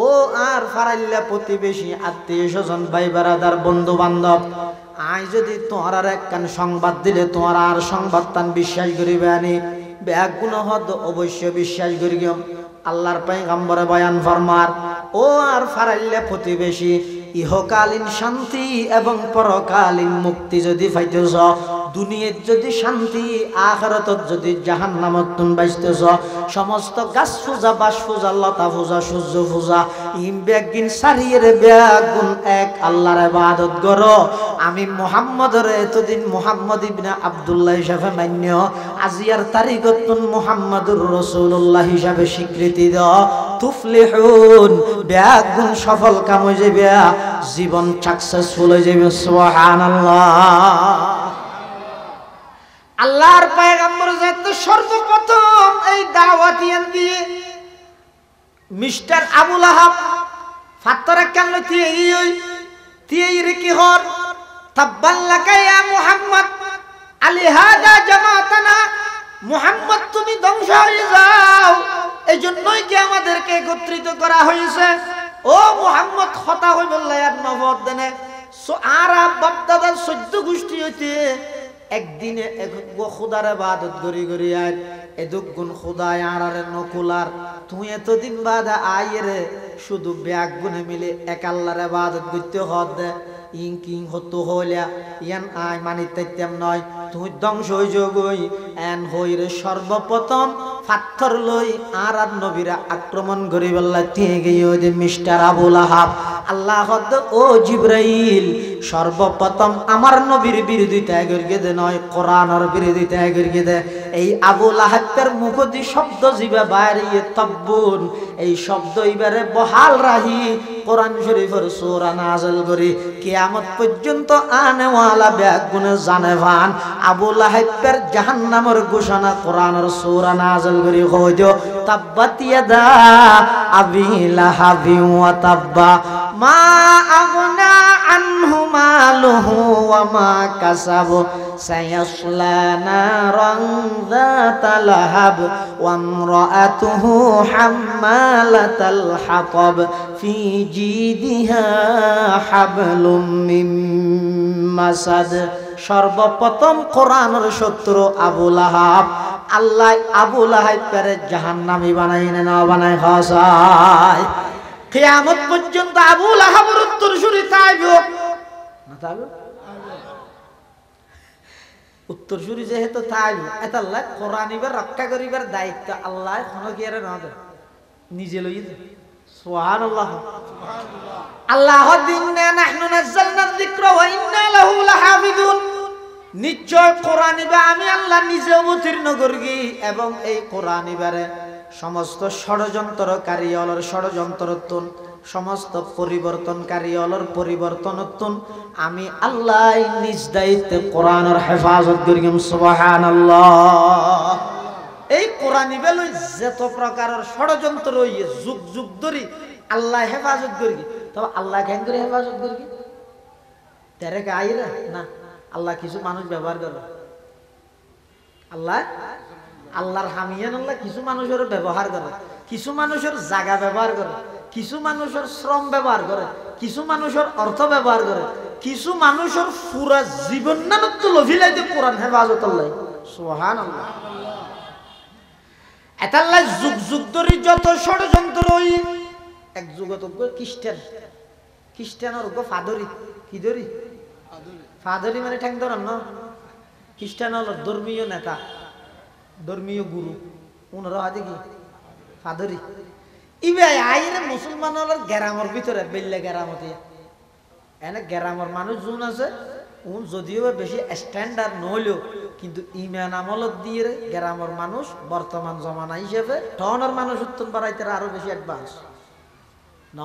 ও আর ফারাইল্লা প্রতিবেশী আত্মীয় স্বজন ভাই বারাদার বন্ধু বান্ধব আই যদি তোমার আর একখান সংবাদ দিলে তোমার আর সংবাদ তান বিশ্বাস করিবে আনি ব্যাগুণ হদ অবশ্য বিশ্বাস করি গিয়ে আল্লাহর পয়গম্বরে বয়ান ফরমার ও আর ফারাইল্লা প্রতিবেশী ইহকালীন শান্তি এবং পরকালীন মুক্তি যদি পাইতেছ দুনিয়ার যদি শান্তি আখিরাতত যদি জাহান্নামত তুন বাইতেছ সমস্ত গাছ পূজা বাস পূজা লতা পূজা সূর্য পূজা ইম বেগিন সারিয়ে বেগুন এক আল্লাহর ইবাদত করো। আমি মুহাম্মদরে এতদিন মুহাম্মদ ইবনে আব্দুল্লাহ হিসাবে মান্য আজিয়ার তারিখত তুন মুহাম্মদুর রাসূলুল্লাহ হিসাবে স্বীকৃতি দাও তুফলিহুন বেগুন সফল কাম হয়ে যাবে জীবন সাকসেসফুল হয়ে যাবে সুবহানাল্লাহ। আল্লাহর পয়গম্বর যেতে সর্বপ্রথম এই দাওয়াতিয়ান দিয়ে মিস্টার আবু লাহাব ফাত্তরা কেন তিয়ে কি হর তাব্বাল্লাকা ইয়া মুহাম্মদ আলিহাদা জামাতানা মুহাম্মদ তুমি ধ্বংস হয়ে যাও এই জন্যই কি আমাদেরকে একত্রিত করা হয়েছে ও মুহাম্মদ হতা হই বললাই আর নবদ দেনে সো আরব বাপদাদার 14 গোষ্ঠী হইতে একদিনে এক খোদার ইবাদত করি করি আর এদুক গুণ খোদায় আরারে নকুলার তুই এতদিন বাদ আইরে শুধু ব্যাগ গুনে মিলে এক আল্লাহর ইবাদত করতে হদ দে ইং কিং হতো হইলা ইয়ান আই মানিতাম নয় তুই ধ্বংস হই যোগই এন হইরে সর্বপ্রথম পাথর লই আর নবীরা আক্রমণ করি বললা দিয়ে গিয়ে যে মিস্টার আবু লাহাব আল্লাহ হদ ও জিবরাইল সর্বপ্রথম আমার নবীর বিরোধিতা করিয়ে দে নয় কোরআনের বিরোধিতা করিয়ে দে এই আবু লাহাবের মুখদি শব্দ জিবা বাইরে তাব্বুন এই শব্দ এবারে বহাল রাহি কোরআন শরীফের সূরা নাযিল করি কিয়ামত পর্যন্ত আনেওয়ালা ব্যাগুনে জানে ভান আবু লাহাবের জাহান্নামের ঘোষণা কোরআনের সূরা নাযিল করি হইতো তাব্বাত ইয়াদা আবি লাহাবি ওয়া তাব্বা মা আগনা আনহু মালুহু ওয়া মা কাসাবু সায়াসলা নারান যাতা লাহাব ওয়া ইমরাআতুহু হাম্মালাতাল হাতাব ফি জিদিহা হাবলুম মিন মাসাদ। সর্বপ্রথম কোরআনের শত্রু আবু লাহাব আল্লাহ আবু লাহাবকে জাহান্নামী বানাই না বানাই খাসায় কিয়ামত পর্যন্ত আবু লাহাবের উত্তরসূরি তাইবো না তাইবো উত্তরসূরি যেহেতু তাইবো এটা আল্লাহ কোরআন ইবার রক্ষা করিবার দায়িত্ব আল্লাহ কোনো কি আর না দে নিজে লই সুবহানাল্লাহ আল্লাহ দিননা নাহনু নাযালনা যিকরা ওয়া ইন্না লাহু লাহাফিজুন নিশ্চয় কোরআন ইবা আমি আল্লাহ নিজে অবতীর্ণ করি এবং এই কোরআন ইবারে সমস্ত ষড়যন্ত্রকারী অলর ষড়যন্ত্রতুন সমস্ত পরিবর্তনকারী অলর পরিবর্তনতুন আমি আল্লাহ নিজ দায়িত্বে কোরআনের হেফাজত করি সুবহানাল্লাহ। এই কোরআন ইবেলই যত প্রকারের ষড়যন্ত্র হইয়ে যুগ যুগ ধরে আল্লাহ হেফাজত করি তবে আল্লাহ কেন করে হেফাজত করি তেরে গাইরা না আল্লাহ কিছু মানুষ ব্যবহার করে আল্লাহ আল্লাহর হামিয়ান আল্লাহ কিছু মানুষের ব্যবহার করে কিছু মানুষের জায়গা ব্যবহার করে কিছু মানুষের শ্রম ব্যবহার করে কিছু মানুষের অর্থ ব্যবহার করে কিছু মানুষের পুরা জীবন নানত লভিলাইতে কোরআন হেফাজত আল্লাহ সুবহানাল্লাহ। এটা আল্লাহ যুগ যুগ ধরে যত ষড়যন্ত্র হই এক যুগত খ্রিস্টানের ফাদরি কি ধরি ফাদরি মানে ঠ্যাং ধরান না খ্রিস্টান হল ধর্মীয় নেতা ধর্মীয় গুরু ওনারা হয় কি ফাদরি ইবে আইরে মুসলমান হল গ্রামের ভিতরে বেল্লা গ্রামতে এনে গ্রামের মানুষ যোন আছে উন যদিও বেশি স্ট্যান্ডার্ড নহলেও কিন্তু ইমান আমলত দিয়ে গ্রামের মানুষ বর্তমান জমানা হিসেবে টনের মানুষ উত্তম বাড়াইতে আরো বেশি অ্যাডভান্স ন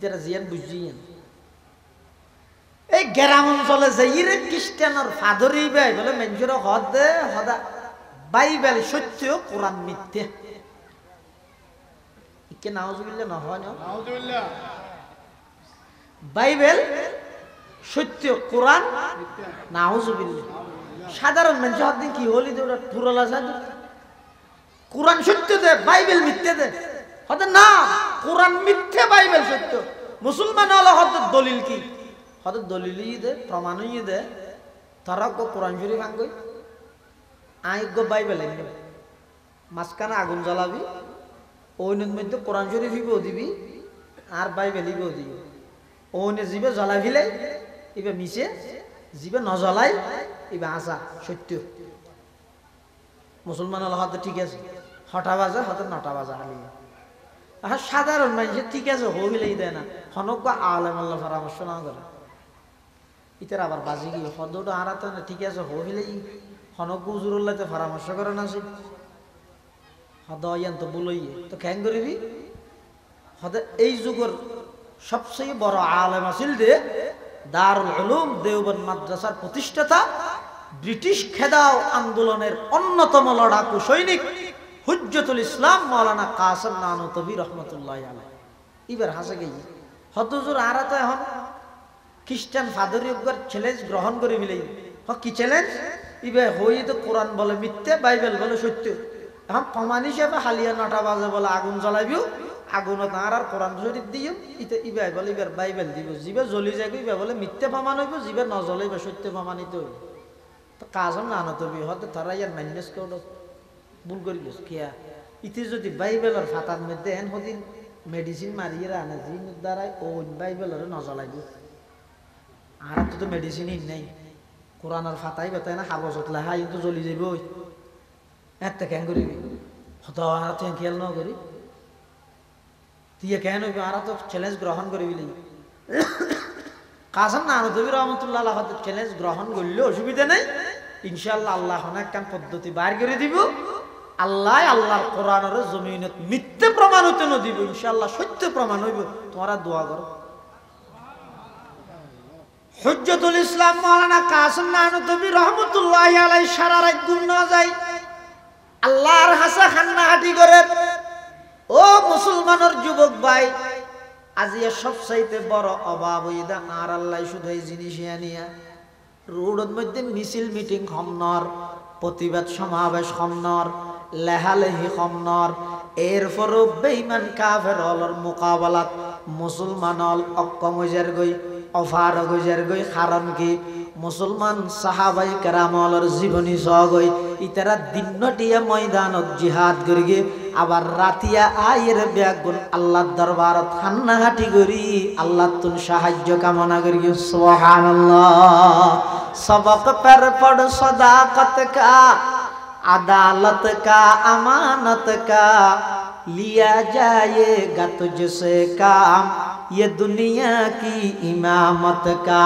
যারা জিয়ান বুঝিয়েন এই গ্রাম অঞ্চলে যাইরে খ্রিস্টানের ফাদরি ভাই বলে মেঞ্জুর হদে হদা বাইবেল সত্য কোরআন মিথ্যে ইকে নাউজুবিল্লাহ না হয় না নাউজুবিল্লাহ বাইবেল সত্য কোরআন নাউজুবিল্লাহ সাধারণ মানুষ হদিন কি হলি দে ওটা পুরলা সাধু কোরআন সত্য দে বাইবেল মিথ্যে দে হতে না কোরআন মিথ্যে বাইবেল সত্য মুসলমান হলো হতে দলিল কি হতে দলিলই দে প্রমাণই দে তারা গো কোরআন শরীফ আঙ্গই আই গো বাইবেল এনে মাঝখানে আগুন জ্বালাবি ওইনের মধ্যে কোরআন শরীফ ইবেও দিবি আর বাইবেল ইবেও দিবি ওনে জিবে জ্বলাই ফেলে ইবে মিশে জিবে নজ্বলাই ইবে আসা সত্য মুসলমান হলো হতে ঠিক আছে 6টা বাজে হতে 9টা বাজে হালি আর সাধারণ মানুষ ঠিক আছে হইলেই দেয় না হনক আলেম আল্লাহ পরামর্শ না করে ইতার আবার বাজি গিয়ে হদটা হারাতে না ঠিক আছে হইলেই হনক হুজুরুল্লাহতে পরামর্শ করে না সে হদ ইয়ান তো বলই তো কেন করিবি হদে এই যুগের সবচেয়ে বড় আলেম আছিল দে দারুল উলুম দেওবন্দ মাদ্রাসার প্রতিষ্ঠাতা ব্রিটিশ খেদাও আন্দোলনের অন্যতম লড়াকু সৈনিক হুজ্জতুল ইসলাম মাওলানা কাসেম নানুতবি রহমতুল্লাহি আলাইহি ইবার হাসে গই হদজুর আরাতে এখন খ্রিস্টান ফাদরিয়গর চ্যালেঞ্জ গ্রহণ করে মিলাই কি চ্যালেঞ্জ ইবে হই তো কোরআন বলে মিথ্যে বাইবেল বলে সত্য এখন প্রমাণ হিসেবে হালিয়া 9টা বাজে বলে আগুন জ্বালাবিও আগুনত আর কোরআন শরীফ দিও ইতে ইবে বলে ইবার বাইবেল দিব জিবে জ্বলি যাবে ইবে বলে মিথ্যে প্রমাণ হইব জিবে নজ্বলে ইবে সত্য প্রমাণিত হইব তো কাজম নানুতবি হতে তারা ইয়ার ম্যানেজ করলো ভুল করি গেছ কিয়া ইতি যদি বাইবেলের ফাতার মধ্যে এন হদিন মেডিসিন মারিয়ে আনে জিন দ্বারাই ও বাইবেলের নজলাইব আর তো মেডিসিনই নাই কোরআনের ফাতাই বেতাই না কাগজত লেখা কিন্তু জ্বলি যাব ওই এতে কেন করিবি হত আর তুই খেয়াল ন করি তুই কেন হইবি আর তো চ্যালেঞ্জ গ্রহণ করিবি কাসেম নানুতবি রহমতুল্লাহ আলাইহি হতে চ্যালেঞ্জ গ্রহণ করলে অসুবিধা নাই ইনশাআল্লাহ আল্লাহ অনেক কান পদ্ধতি বার করে দিব আল্লাহ আল্লাহর কোরআনের জমিনত মিথ্যে প্রমাণ হতে ন দিব ইনশাআল্লাহ সত্য প্রমাণ হইব তোমরা দোয়া করো হুজ্জতুল ইসলাম মাওলানা কাসেম নানুতবি রহমতুল্লাহি আলাইহি সারা রাত ঘুম না যায় আল্লাহর হাসা খান্না হাটি করে ও মুসলমানের যুবক ভাই আজিয়া সবচাইতে বড় অভাব হইদা আর আল্লাহ শুধু এই জিনিস আনিয়া রোডের মধ্যে মিছিল মিটিং খমনর প্রতিবাদ সমাবেশ খমনর লেহালেহি খমনর এরপরও বেঈমান কাফের হলর মোকাবেলাত মুসলমান হল অক্ষম হইজার গই অফার হইজার গই কারণ কি মুসলমান সাহাবাই কেরামলর জীবনী সগই ইতারা দিনটিয়া ময়দানত জিহাদ করি গে আবার রাতিয়া আয়ের ব্যাগুন আল্লাহর দরবারত হান্নাহাটি করি আল্লাহ তুন সাহায্য কামনা করি সুবহানাল্লাহ सबक पर पढ़ सदाकत का अदालत का अमानत का लिया जाएगा तुझसे काम ये दुनिया की इमामत का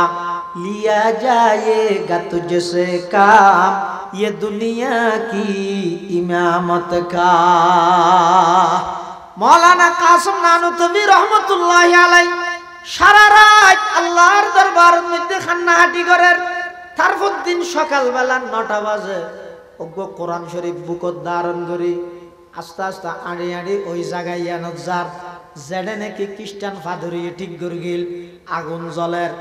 लिया जाएगा तुझसे काम ये दुनिया की इमामत का मौलाना कासिम नानुतबी रहमतुल्लाहि अलैहि सारा रात अल्लाहर दरबारेर मধ্যে খান্নাহাটি করেন তারপর দিন সকালবেলা 9টা বাজে ওগো কোরআন শরীফ বুকত ধারণ করি আস্তে আস্তে আড়ি আড়ি ওই জায়গায় ইয়ানত যার যেডে নাকি খ্রিস্টান ফাদরি ঠিক করে গেল আগুন জ্বলের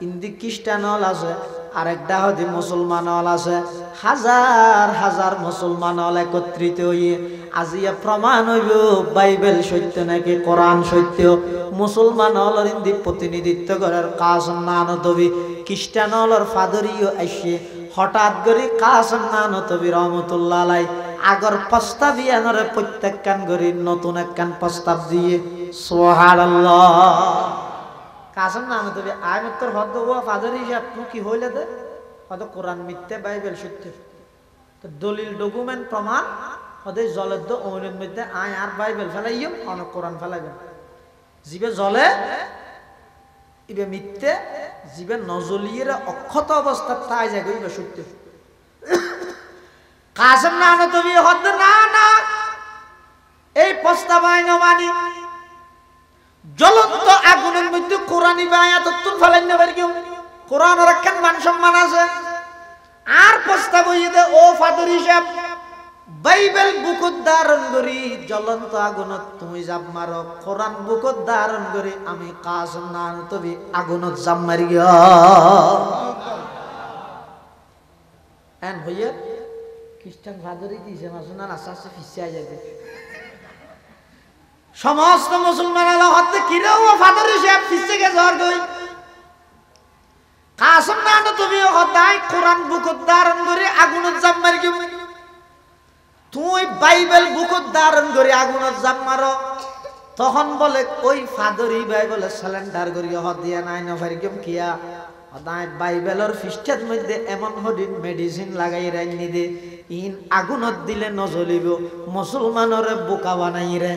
ইন্দি খ্রিস্টান হল আছে আরেকটা হদি মুসলমান হল আছে হাজার হাজার মুসলমান হল একত্রিত হয়ে আজিয়া প্রমাণ হইব বাইবেল সত্য নাকি কোরআন সত্য মুসলমান হলর ইন্দি প্রতিনিধিত্ব করার কাসেম নানুতবি খ্রিস্টান হলর ফাদরিও আসে হঠাৎ করে কাসেম নানুতবি রহমতুল্লাহ আলাইহি আগর প্রস্তাব ইয়ানরে প্রত্যাখ্যান করি নতুন একখান প্রস্তাব দিয়ে সুবহানাল্লাহ কাসেম নানুতবি আই মত্তর হদ ও ফাদরি হিসাব কি হইলে দে হদ কোরআন মিথ্যে বাইবেল সত্য তো দলিল ডকুমেন্ট প্রমাণ হদে জলের ওনের মধ্যে আয় আর বাইবেল ফেলাইও অনেক কোরআন ফেলাইবেন জিবে জলে ইবে মিথ্যে জিবে নজলিয়ের অক্ষত অবস্থা তাই যাবে ইবে সত্য কাসেম নানুতবি হদ না না এই প্রস্তাব আইন মানি জ্বলন্ত আগুনের মধ্যে কোরআনি বা আয়াতুল ফালাইন না পারি কেউ কোরআনের একখান মান সম্মান আছে আর প্রস্তাব হইয়ে দে ও ফাদর হিসাব বাইবেল বুকত ধারণ করি জ্বলন্ত আগুনত তুমি জাপ মারো কোরআন বুকত ধারণ করি আমি কাসম না তবে আগুনত জাপ মারি গিয়া এন হইয়া খ্রিস্টান ফাদরই দিয়েছে মাসুনা আস্তে আস্তে ফিসে যাবে সমস্ত মুসলমান হতে কিরেও ফাদর হিসাব ফিসে গেছে আর গই কাসম না তুমি হদায় কোরআন বুকত ধারণ করে আগুনত জাপ মারি গিয়া তুই বাইবেল বুকত ধারণ করে আগুনত জাপ মারো তখন বলে ওই ফাদরি ভাই বলে সিলিন্ডার করিয়া হদিয়া নাই না ফারি কেম কিয়া হদায় বাইবেলের পৃষ্ঠার মধ্যে এমন হদিন মেডিসিন লাগাই রাইনি দে ইন আগুনত দিলে নজ্বলিব মুসলমানরে বোকা বানাই রে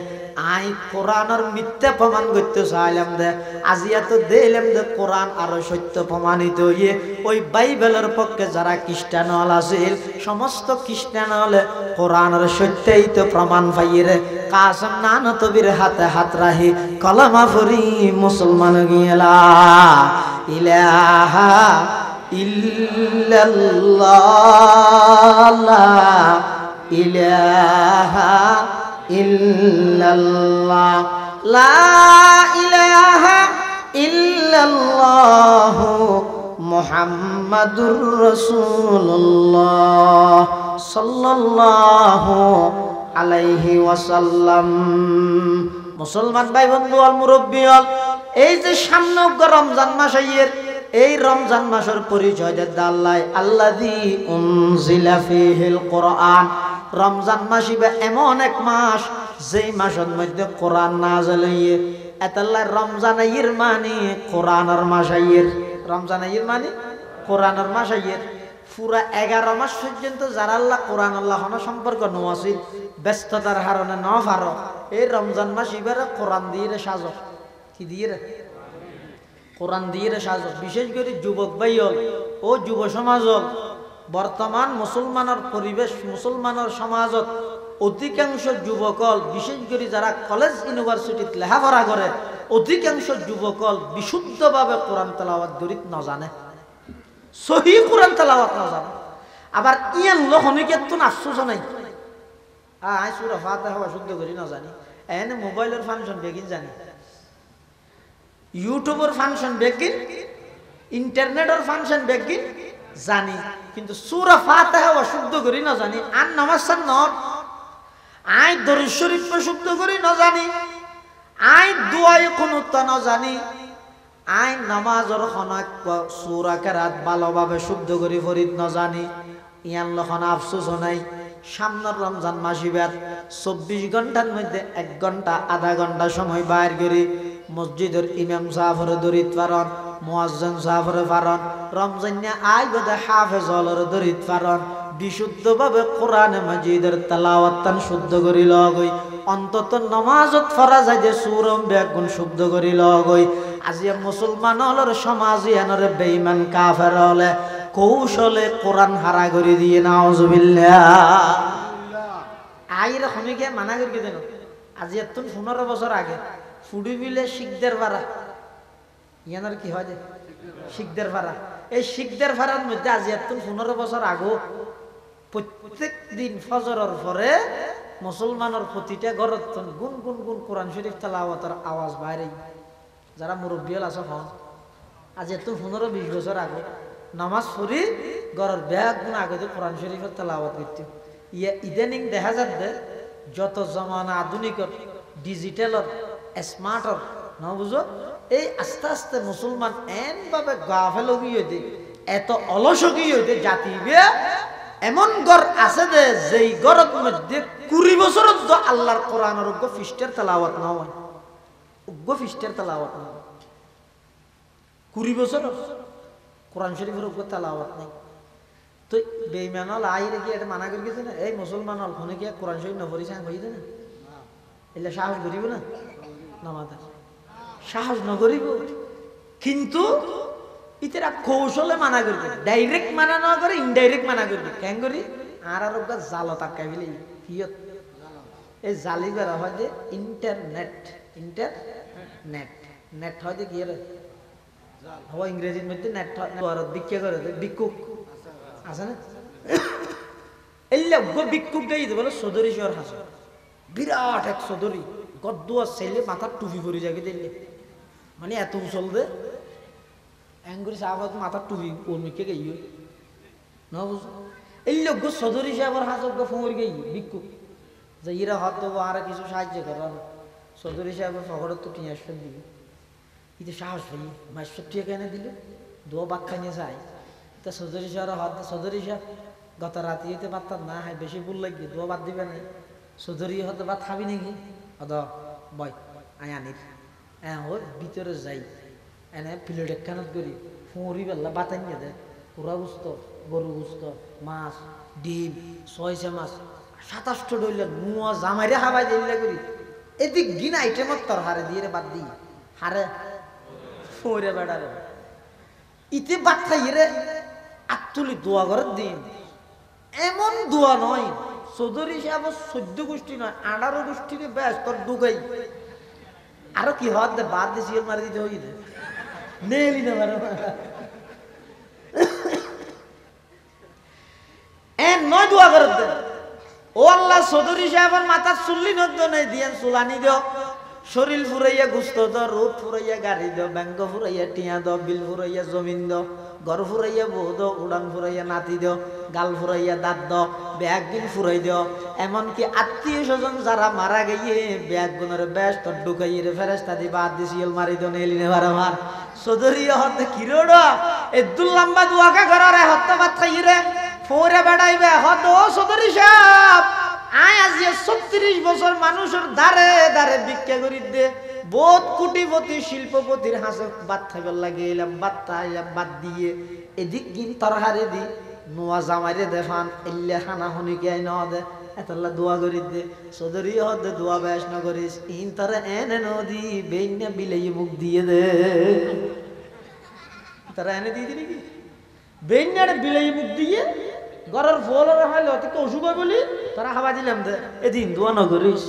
আই কোরআনের মিথ্যা প্রমাণ করতে চাইলাম দে আজিয়া তো দিলাম দে কোরআন আরো সত্য প্রমাণিত হইয়ে ওই বাইবেলের পক্ষে যারা খ্রিস্টান হল আছিল সমস্ত খ্রিস্টান হলে কোরআনের সত্যই তো প্রমাণ পাইয়ে রে কাসম নান তবির হাতে হাত রাহি কলমা ফরি মুসলমান গিয়েলা ইলাহা ইল্লাল্লাহ লা ইলাহা ইল্লাল্লাহ লা ইলাহা ইল্লাল্লাহ মুহাম্মাদুর রাসূলুল্লাহ সাল্লাল্লাহু আলাইহি ওয়াসাল্লাম মুসলমান ভাই বন্ধু আল মুরব্বী আল এই যে সামনে রমজান মাস আইয়ের এই রমজান মাসের পরিচয় দেয় আল্লাহ আল্লাযী উনজিলা ফীহিল কোরআন রমজান মাস ইবা এমন এক মাস যেই মাসের মধ্যে কোরআন নাযিল হইয়ে এতাল্লাহ রমজান আইয়ের মানে কোরআনের মাস আইয়ের রমজান আইয়ের মানে কোরআনের মাস আইয়ের পুরা 11 মাস পর্যন্ত যারা আল্লাহ কোরআন আল্লাহ সম্পর্ক নওয়াসিল ব্যস্ততার কারণে ন পারো এই রমজান মাস এবারে কোরআন দিয়ে সাজো কি দিয়ে রে কোরআন দিয়ে সাজো বিশেষ করে যুবক ভাই হল ও যুব সমাজ হল বর্তমান মুসলমানের পরিবেশ মুসলমানের সমাজত অধিকাংশ যুবক হল বিশেষ করে যারা কলেজ ইউনিভার্সিটিত লেখাপড়া করে অধিকাংশ যুবক হল বিশুদ্ধভাবে কোরআন তেলাওয়াত দরিত না জানে সহি কোরআন তেলাওয়াত না জানে আবার ইয়ান লোকনিকে তো আফসোস নাই আই সূরা ফাতিহা শুদ্ধ করি না জানি এনে মোবাইলের ফাংশন বেগিন জানি ইউটিউবের ফাংশন বেগিন ইন্টারনেটের ফাংশন বেগিন জানি কিন্তু সূরা ফাতিহা শুদ্ধ করি না জানি আর নামাজ সান নট আই দরুদ শরীফ শুদ্ধ করি না জানি আই দুআয়ে কুনুত না জানি আই নামাজর খনাক সূরা কেরাত ভালোভাবে শুদ্ধ করি ফরিদ না জানি ইয়ান লখন আফসোস নাই সামনের রমজান মাসিবার 24 ঘন্টার মধ্যে 1 ঘন্টা আধা ঘন্টা সময় বাইর করি মসজিদের ইমাম সাহেবের দরিদ পারন মুয়াজ্জিন সাহেবের পারন রমজানে আই বদে হাফেজ হলর দরিদ পারন বিশুদ্ধভাবে কোরআন মাজিদের তেলাওয়াত শুদ্ধ করি লগই অন্তত নামাজত ফরজ আইদে সূরা বেগুন শুদ্ধ করি লগই আজিয়া মুসলমান হলর সমাজ ইয়ানরে বেঈমান কাফের হলে কৌশলে কোরআন হারা করে দিয়ে নাউজুবিল্লাহ আইরা খনিকে মানা করি দেন আজি এত 15 বছর আগে ফুডি বিলে শিখদের ভাড়া ইয়ানার কি হয় যে শিখদের ভাড়া এই শিখদের ভাড়ার মধ্যে আজি এত 15 বছর আগে প্রত্যেক দিন ফজরের পরে মুসলমানের প্রতিটা ঘরত গুন গুন গুন কোরআন শরীফ তেলাওয়াতের আওয়াজ বাইরে যারা মুরব্বী আছে হন আজি এত 15-20 বছর আগে নামাজ পড়ি ঘরের ব্যাগ গুণ আগে কোরআন শরীফের তেলাওয়াত করতে ইয়া ইদানিং দেখা যাচ্ছে যত জমানা আধুনিকর ডিজিটালর স্মার্টর না বুঝো এই আস্তে আস্তে মুসলমান এমভাবে গাফেল হইতে এত অলস হইতে জাতি এমন ঘর আছে যে যেই ঘরের মধ্যে 20 বছর আল্লাহর কোরআনের উগ্র ফিস্টের তেলাওয়াত না হয় উগ্র ফিস্টের তেলাওয়াত না 20 বছর কোরআন শরীফের উপর তেলাওয়াত নাই তো বেঈমান হল আইরে কি এটা মানা করে গেছে না এই মুসলমান হল ফোনে কি কোরআন শরীফ না পড়ি সাং হইছে না এলে সাহস করিব না নামাজ সাহস না করিব কিন্তু ইতেরা কৌশলে মানা করবে ডাইরেক্ট মানা না করে ইনডাইরেক্ট মানা করবে কেন করি আর আর ওটা জাল তাকাই ফেলে হিয়ত এই জালি বেড়া হয় যে ইন্টারনেট নেট নেট হয় যে কি রে হওয়া ইংরেজির মধ্যে নেট হয় বিক্ষে করে ভিক্ষুক আছে না এলে ভিক্ষুক গাই বলে চৌধুরী শহর হাসে বিরাট এক চৌধুরী গদ্দুয়া ছেলে মাথার টুপি পরে যাকে দিলে মানে এত উচল দে এঙ্গুরি সাহাবাদ মাথার টুপি ওর মিকে গাই না বুঝ এই লোক চৌধুরী সাহেবের হাসক ফোঁর গাই ভিক্ষুক যে ইরা হাত দেবো আর কিছু সাহায্য করার চৌধুরী সাহেবের ফকরের তো টিয়া আসবেন দিবি কিন্তু সাহস ভাই মাইশ্বর টিয়া কেন দিল দোয়া বাক্কা নিয়ে যায় তা চৌধুরী সাহেবের হাত চৌধুরী সাহেব গত রাতে হইতে পারতাম না হ্যাঁ বেশি ভুল লাগবে দোয়া বাদ দিবে না চৌধুরী হয়তো বাদ খাবি নাকি অদ বয় আয় আনির হ্যাঁ ওর ভিতরে যাই এনে প্লেট একখানত করি ফুঁড়ি বেলা বাতাই নিয়ে দেয় পুরা গুস্ত গরু গুস্ত মাছ ডিম ছয়শে মাছ 27টা ডইলে নুয়া জামাইরে হাবাই দিলে করি এদিক গিনা আইটেমত তোর হারে দিয়ে বাদ দিই হারে ফুঁড়ে বেড়ারে ইতে বাদ খাই রে আত্তুলি দোয়া করে দিন এমন দোয়া নয় চৌধুরী সাহেব 14 গোষ্ঠী নয় 18 গোষ্ঠীরে ব্যাস তোর ডুগাই আরো কি হাত দে বাদ দিয়ে সিল মারি দিতে হই দে নেলি না মারো এন নয় দোয়া করে দে ও আল্লাহ চৌধুরী সাহেবের মাথার চুল্লি নদ্দ নাই দিয়েন চুলানি দিও শরীর ফুরাইয়া গুস্ত দাও রোদ ফুরাইয়া গাড়ি দাও ব্যাঙ্গ ফুরাইয়া টিয়া দাও বিল ফুরাইয়া জমিন দাও ঘর ফুরাইয়া বউ দাও উড়ান ফুরাইয়া নাতি দাও গাল ফুরাইয়া দাঁত দাও ব্যাগ বিল ফুরাই দাও এমনকি আত্মীয় স্বজন যারা মারা গিয়ে ব্যাগ গুণের ব্যাস তোর ঢুকাইয়ে রে ফেরেস্তা দি বাদ দি সিল মারি দো নেলি নে বার আমার চৌধুরী হতে কিরোড এ দুল্লাম্বা দুয়াকা ঘরে হত্যা বাদ খাই রে ফোরে বেড়াইবে হত ও চৌধুরী সাহেব আয় আজি 36 বছর মানুষের দারে দারে ভিক্ষা করি দে বহুত কোটিপতি শিল্পপতির হাসে বাদ খাইবার লাগে এলাম বাদ খাইলাম বাদ দিয়ে এদিক গিন তরহারে দি নোয়া জামাইরে দেফান এল্লে খানা হনিকে আই ন দে এতলা দোয়া করি দে চৌধুরী হতে দোয়া বেশ ন করিস ইন তরে এনে নদী বেইনে বিলাই মুখ দিয়ে দে তারা এনে দিয়ে দিলি কি বেইনে বিলাই মুখ দিয়ে ঘরের ফল হয় লতি তো অসুখ বলি তারা খাওয়া দিলাম দে এদিন দোয়া ন করিস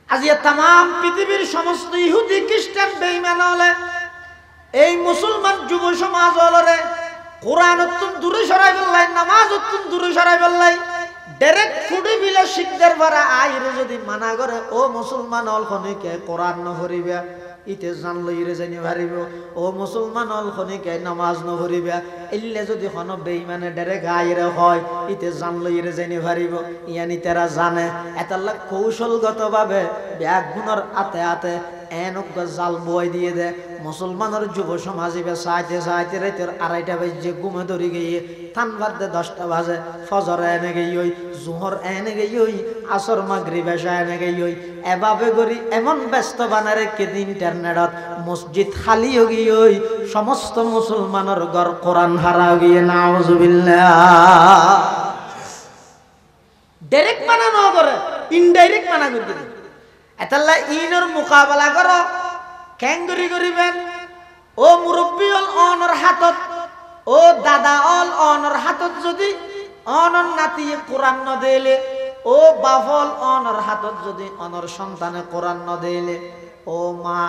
আজ তাম পৃথিবীর সমস্ত ইহুদি খ্রিস্টান বেঈমান হলে এই মুসলমান যুব সমাজ হলরে কোরআন অত্যন্ত দূরে সরাই ফেললাই নামাজ অত্যন্ত দূরে সরাই ফেললাই ডাইরেক্ট ফুডি বিলে শিখদের ভাড়া আইরে যদি মানা করে ও মুসলমান হল খনিকে কোরআন ন ভরিবে ইতে জানলো ইরে জানি ভারিব ও মুসলমান হল খনিকে নামাজ ন ভরিবে এলে যদি হন বেঈমানে ডাইরেক্ট আইরে হয় ইতে জানলো ইরে জানি ভারিব ইয়ানি তারা জানে এতাল্লা কৌশলগতভাবে ব্যাগ গুণর আতে আতে এনক জাল বই দিয়ে দে মুসলমানের যুব সমাজিবে চাইতে চাইতে রাতের 2:30 বাজে ঘুমে ধরে গিয়ে থান বাদ দে 10টা বাজে ফজর এনে গই ওই জোহর এনে গই ওই আসর মাগরিব এশা এনে গই ওই এভাবে করি এমন ব্যস্ত বানারে কেদিন ইন্টারনেটত মসজিদ খালি হয়ে গই ওই সমস্ত মুসলমানের ঘর কোরআন হারা গিয়ে নাউজুবিল্লাহ ডাইরেক্ট মানা না করে ইনডাইরেক্ট মানা করে এতাল্লা ইনর মোকাবেলা করো কেঙ্গুরি করিবেন ও মুরব্বী অল অনর হাতত ও দাদা অল অনর হাতত যদি অনর নাতি কোরআন ন দেলে ও বাফল অনর হাতত যদি অনর সন্তানে কোরআন ন দেলে ও মা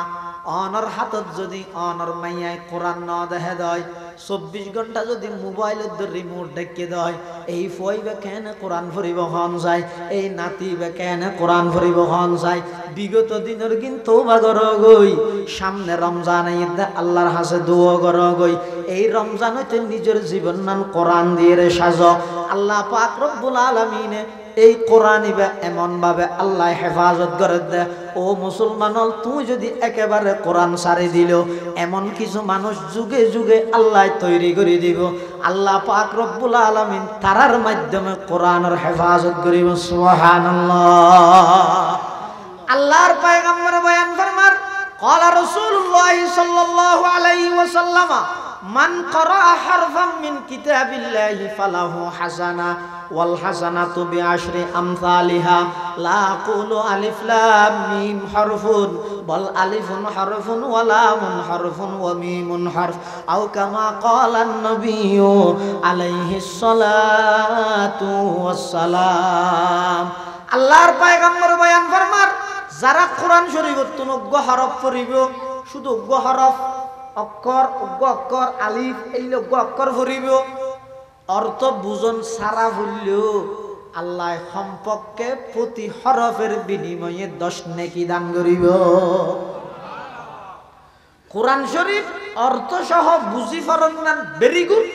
অনর হাতত যদি অনর মাইয়ায় কোরআন ন দেহে দেয় 24 ঘন্টা যদি মোবাইলের রিমোট ডেকে দেয় এই ফইবে কেন কোরআন পড়িব হন যায় এই নাতিবে কেন কোরআন পড়িব হন যায় বিগত দিনের কিন্তু তওবা কর গই সামনে রমজান ঈদ আল্লাহর হাসে দোয়া কর গই এই রমজান হইতে নিজের জীবন নান কোরআন দিয়ে রে সাজো আল্লাহ পাক রব্বুল আলামিন এই কোরআন ইবা এমন ভাবে আল্লাহ হেফাজত করে দে ও মুসলমান তুই যদি একেবারে কোরআন সারি দিল এমন কিছু মানুষ যুগে যুগে আল্লাহ তৈরি করে দিব আল্লাহ পাক রব্বুল আলামিন তারার মাধ্যমে কোরআনের হেফাজত করিব সুবহানাল্লাহ আল্লাহর পয়গম্বর বয়ান ফরমান ক্বালা রাসূলুল্লাহ সাল্লাল্লাহু আলাইহি ওয়াসাল্লাম মান ক্বারা হারফাম মিন কিতাবিল্লাহি ফালাহু হাসানা ওয়াল হাসানাতু বিআশরি আমসালিহা লা আকুলু আলিফ লাম মিম হারফুন বল আলিফুন হারফুন ওয়া লামুন হারফুন ওয়া মিমুন হারফ আও কামা ক্বালা an-নাবিয়্যু আলাইহিস সালাতু ওয়াস সালাম আল্লাহর পয়গম্বর বয়ান ফরমান যারা কোরআন শরীফত অজ্ঞ হরফ পড়িব শুধু অজ্ঞ হরফ অক্ষর অজ্ঞ অক্ষর আলিফ এই অজ্ঞ অক্ষর পড়িব অর্থ বুঝন সারা ভুললেও আল্লাহ সম্পর্কে প্রতি হরফের বিনিময়ে 10 নেকি দান করিব কোরআন শরীফ অর্থ সহ বুঝি ফরন না ভেরি গুড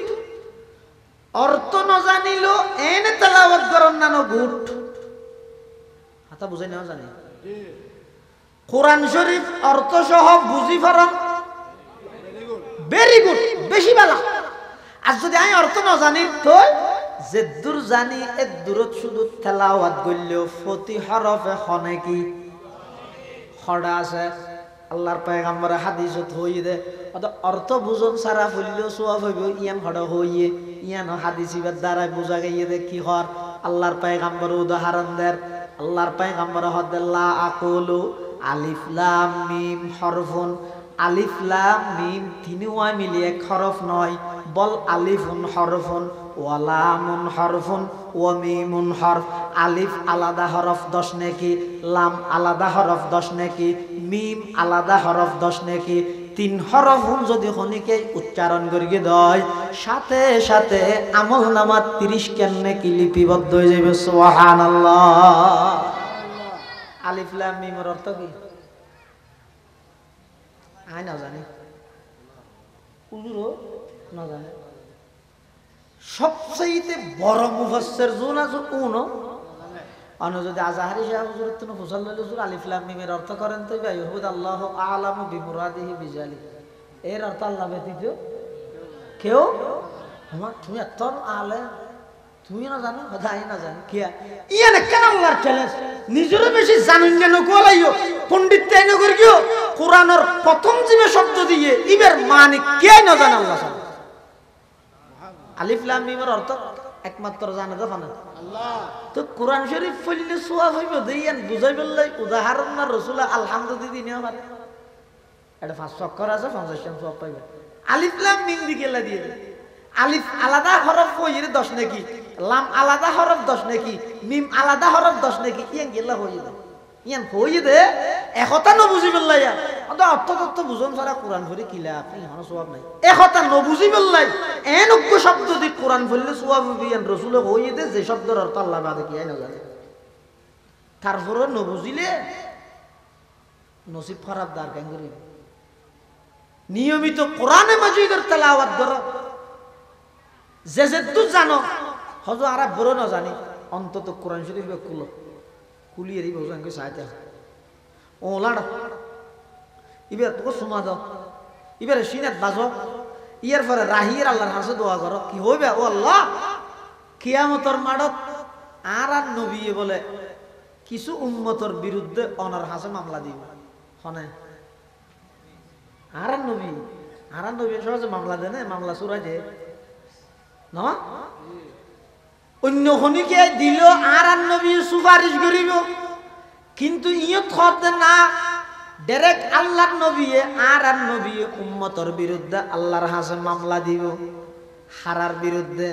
অর্থ ন জানিল এনে তেলাওয়াত করন না গুড হাতা বুঝাই না জানি কোরআন শরীফ অর্থ সহ বুঝি ফরন ভেরি গুড বেশি ভালো আর যদি আমি অর্থ ন জানি তো যে দূর জানি এ দূরত শুধু তেলাওয়াত করলেও প্রতি হরফে হনে কি খড়া আছে আল্লাহর পয়গম্বর হাদিসত হইয়ে দে অর্থ বুঝন সারা ফুললেও সওয়াব হইব ইয়ান খড়া হইয়ে ইয়ান হাদিসিবার দ্বারা বুঝা গিয়ে দে কি হর আল্লাহর পয়গম্বর উদাহরণ দেন আল্লাহর পয়গম্বর হদাল্লা আকুলু আলিফ লাম মিম হরফুন আলিফ লাম মিম তিনওয়া মিলে এক হরফ নয় বল আলিফুন হরফুন ওয়া লামুন হরফুন ওয়া মিমুন হরফ আলিফ আলাদা হরফ 10 নেকি লাম আলাদা হরফ 10 নেকি মিম আলাদা হরফ 10 নেকি 3 হরফ যদি খনিকে উচ্চারণ করিয়ে দেয় সাথে সাথে আমলনামা 30 কেন নেকি লিপিবদ্ধ হয়ে যাবে সুবহানাল্লাহ আলিফ লাম মিমের অর্থ কি আই না জানি হুজুরও না জানে সবচেয়ে বড় মুফাসসির জুন আছে কোন অন্য যদি আজহারি সাহেব হুজুর তো ফুসাল্লাহ হুজুর আলিফ লাম মিমের অর্থ করেন তো ভাই হুদ আল্লাহু আ'লামু বিমুরাদিহি বিজালিক এর অর্থ আল্লাহ ব্যতীত কেউ আমার তুমি এত আলে তুমি না জানো তাই না জানি কি ইয়ানে কেন আল্লাহর চ্যালেঞ্জ নিজেরও বেশি জানেন কেন কোলাইও পণ্ডিত তাই না করিও কোরআনের প্রথম জিবে শব্দ দিয়ে ইবের মানে কে না জানে আল্লাহ জানে আলিফ লাম মিমের অর্থ একমাত্র জানে তো না আল্লাহ তো কোরআন শরীফ পড়লে সওয়াব হইব দেইয়ান বুঝাই বললে উদাহরণ না রাসূল আলহামদুলিল্লাহ দিনে পারে এটা 5 অক্ষর আছে 50 জন সওয়াব পাইবে আলিফ লাম মিম দিকেলা দিয়ে দে আলিফ আলাদা হরফ হইরে 10 নাকি লাম আলাদা হরফ 10 নাকি মিম আলাদা হরফ 10 নাকি ইয়ান গেলা হইয়ে দে ইয়ান হইয়ে দে একতা ন বুঝি বললাই অত অর্থ তত্ত্ব বুঝন ছাড়া কোরআন পড়ে কিলা আপনি হন সওয়াব নাই একতা ন বুঝি বললাই এনজ্ঞ শব্দ দি কোরআন পড়লে সওয়াব হবে ইয়ান রাসূল হইয়ে দে যে শব্দের অর্থ আল্লাহ বাদে কি না জানে তারপরে ন বুঝিলে নসিব খারাপ দার কেন করি নিয়মিত কোরআনে মাজিদের তেলাওয়াত করো যে তুই জানো হজ আর বড় না জানি অন্তত কোরআন শরীফ খুলো খুলিয়ে দিই বসে আমাকে সাহায্য ও লাড় এবার তোকে শোনা দাও এবারে সিনাত বাজো ইয়ার পরে রাহির আল্লাহর হাসে দোয়া করো কি হইবে ও আল্লাহ কিয়ামতের মাঠত আর নবী বলে কিছু উম্মতের বিরুদ্ধে অনার হাসে মামলা দিব হনে আর নবী সহজে মামলা দেয় না মামলা চুরাই দে না অন্য খনিকে দিল আর নবী সুপারিশ করিব কিন্তু ইয়ত খতে না ডাইরেক্ট আল্লাহর নবী আর নবী উম্মতের বিরুদ্ধে আল্লাহর হাসে মামলা দিব হারার বিরুদ্ধে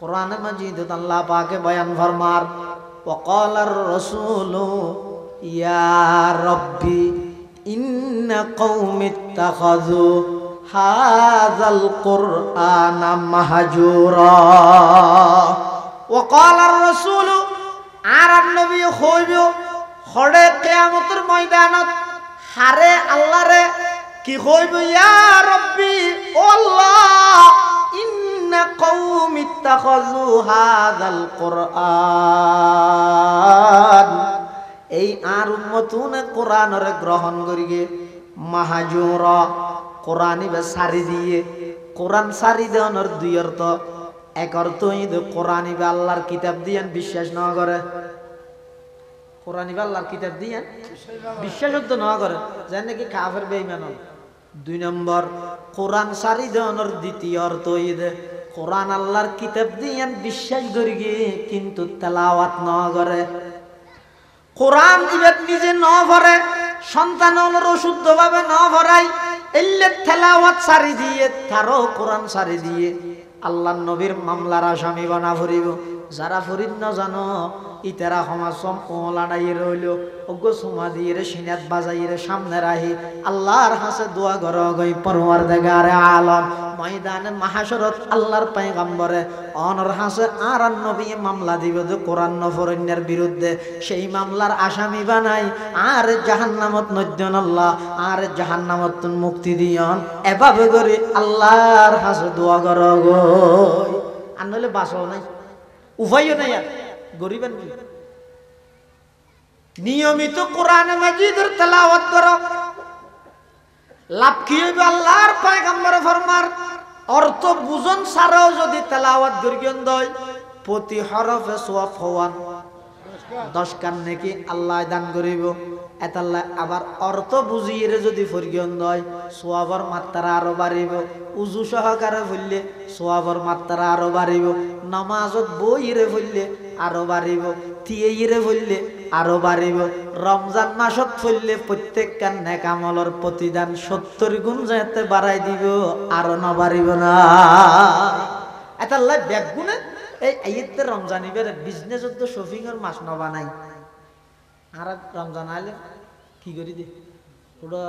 কোরআনে মাজিদে আল্লাহ পাকে বয়ান ফরমার وقال الرسول يا ربي إن قوم اتخذوا هذا القرآن مهجورا وقال الرسول আর নবী হইব খড়ে কিয়ামতের ময়দানত হারে আল্লাহরে কি হইব ইয়া রব্বি ও আল্লাহ ইন্না কওমি ইত্তাখাযু হাযাল কুরআন এই আর উম্মতুনে কোরআনরে গ্রহণ করিগে মাহাজুরা কোরআনি বে সারি দিয়ে কোরআন সারি দেওয়ার দুই অর্থ এক অর্থ হইল কোরআনি বে আল্লাহর কিতাব দিয়েন বিশ্বাস না করে কোরআনি বে আল্লাহর কিতাব দিয়েন বিশ্বাস না করে যেন নাকি কাফের বেঈমান দুই নম্বর কোরআন সারি দেওয়ার দ্বিতীয় অর্থ হইল কোরআন আল্লাহর কিতাব দিয়েন বিশ্বাস করিগে কিন্তু তেলাওয়াত না করে কোরআন ইবাদ নিজে না ভরে সন্তান হলো শুদ্ধভাবে না ভরাই এলে তেলাওয়াত সারি দিয়ে তারও কোরআন সারি দিয়ে আল্লাহর নবীর মামলার আসামি বানা ভরিব যারা ফরিদ ন জানো ইতারা সমাজম ওলানাই রইল অজ্ঞ সুমা দিয়ে রে সিনাত বাজাই রে সামনে রাহি আল্লাহর হাসে দোয়া ঘর গই পরওয়ারদিগারে আলম ময়দানে মাহাশরত আল্লাহর পয়গম্বরে অনর হাসে আর নবী মামলা দিবে যে কোরআন নফরণ্যের বিরুদ্ধে সেই মামলার আসামি বানাই আর জাহান্নামত নদ্যন আল্লাহ আর জাহান্নামত মুক্তি দিয়ন এভাবে করে আল্লাহর হাসে দোয়া ঘর গই আর নইলে বাঁচও নাই উভয়ও নাই আর গরিবেন কি নিয়মিত কোরআন মাজিদের তেলাওয়াত করো লাভ কি হইবে আল্লাহর পয়গম্বর ফরমার অর্থ বুঝন ছাড়াও যদি তেলাওয়াত দর্গন দয় প্রতি হরফে সওয়াব হওয়ান 10 কান নাকি আল্লাহ দান করিব এতাল্লাহ আবার অর্থ বুঝিয়ে যদি ফরগন দয় সওয়াবের মাত্রা আরো বাড়িব উজু সহকারে ফললে সওয়াবের মাত্রা আরো বাড়িব নামাজত বইরে ফললে আরো বাড়িব তিয়েইরে ফললে আরো বাড়িব রমজান মাসত ফললে প্রত্যেক কান নেক আমলের প্রতিদান 70 গুণ যাতে বাড়াই দিব আরো না বাড়িব না এতাল্লাহ ব্যাগুনে এই আইতে রমজান ইবের বিজনেস তো শপিং এর মাস নবা নাই আর রমজান আইলে কি করি দে পুরো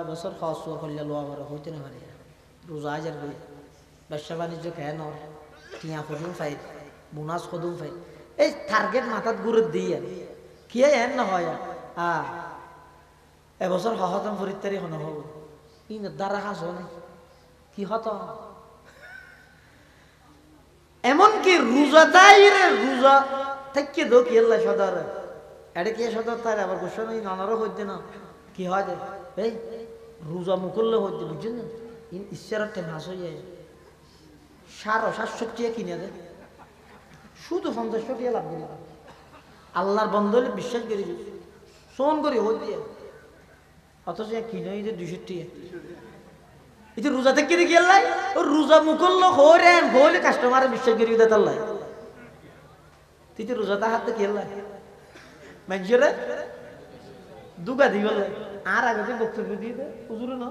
বছর খাওয়া শুয়া করলে লোয়া বড় হইতে না পারি রোজা হাজার করি ব্যবসা বাণিজ্য খেয়ে নর টিয়া কদুম ফাই বোনাস কদুম ফাই এই টার্গেট মাথাত গুরুত দিয়ে কি এন নহয় এবছর হহতম পরীক্ষারি হন হব ই দ্বারা হাস নাই কি হত এমনকি রোজাদাইরে রোজা থেকে দো কি আল্লাহ সদর এটা কি সদর তার আবার গোসা নেই নানারও হইতে না কি হয় যে এই রোজা মুকুল্লে হইতে বুঝছেন না ঈশ্বরের টেন হাস হয়ে যায় 760 টাকা কিনে দেয় শুধু 50 টাকা লাভ করি আল্লাহর বন্ধ হলে বিশ্বাস করি শোন করি হইতে অথচ কিনে 200 টাকা এটা রোজা থেকে কি আল্লাহ ও রোজা মুকুল্ল হরেন হলে কাস্টমারে বিশ্বাস করি দেয় আল্লাহ তুই রোজাটা হাতে কি আল্লাহ মানুষেরা দুগা দিব আর আগে বক্তব্য দিয়ে দেয় হুজুর না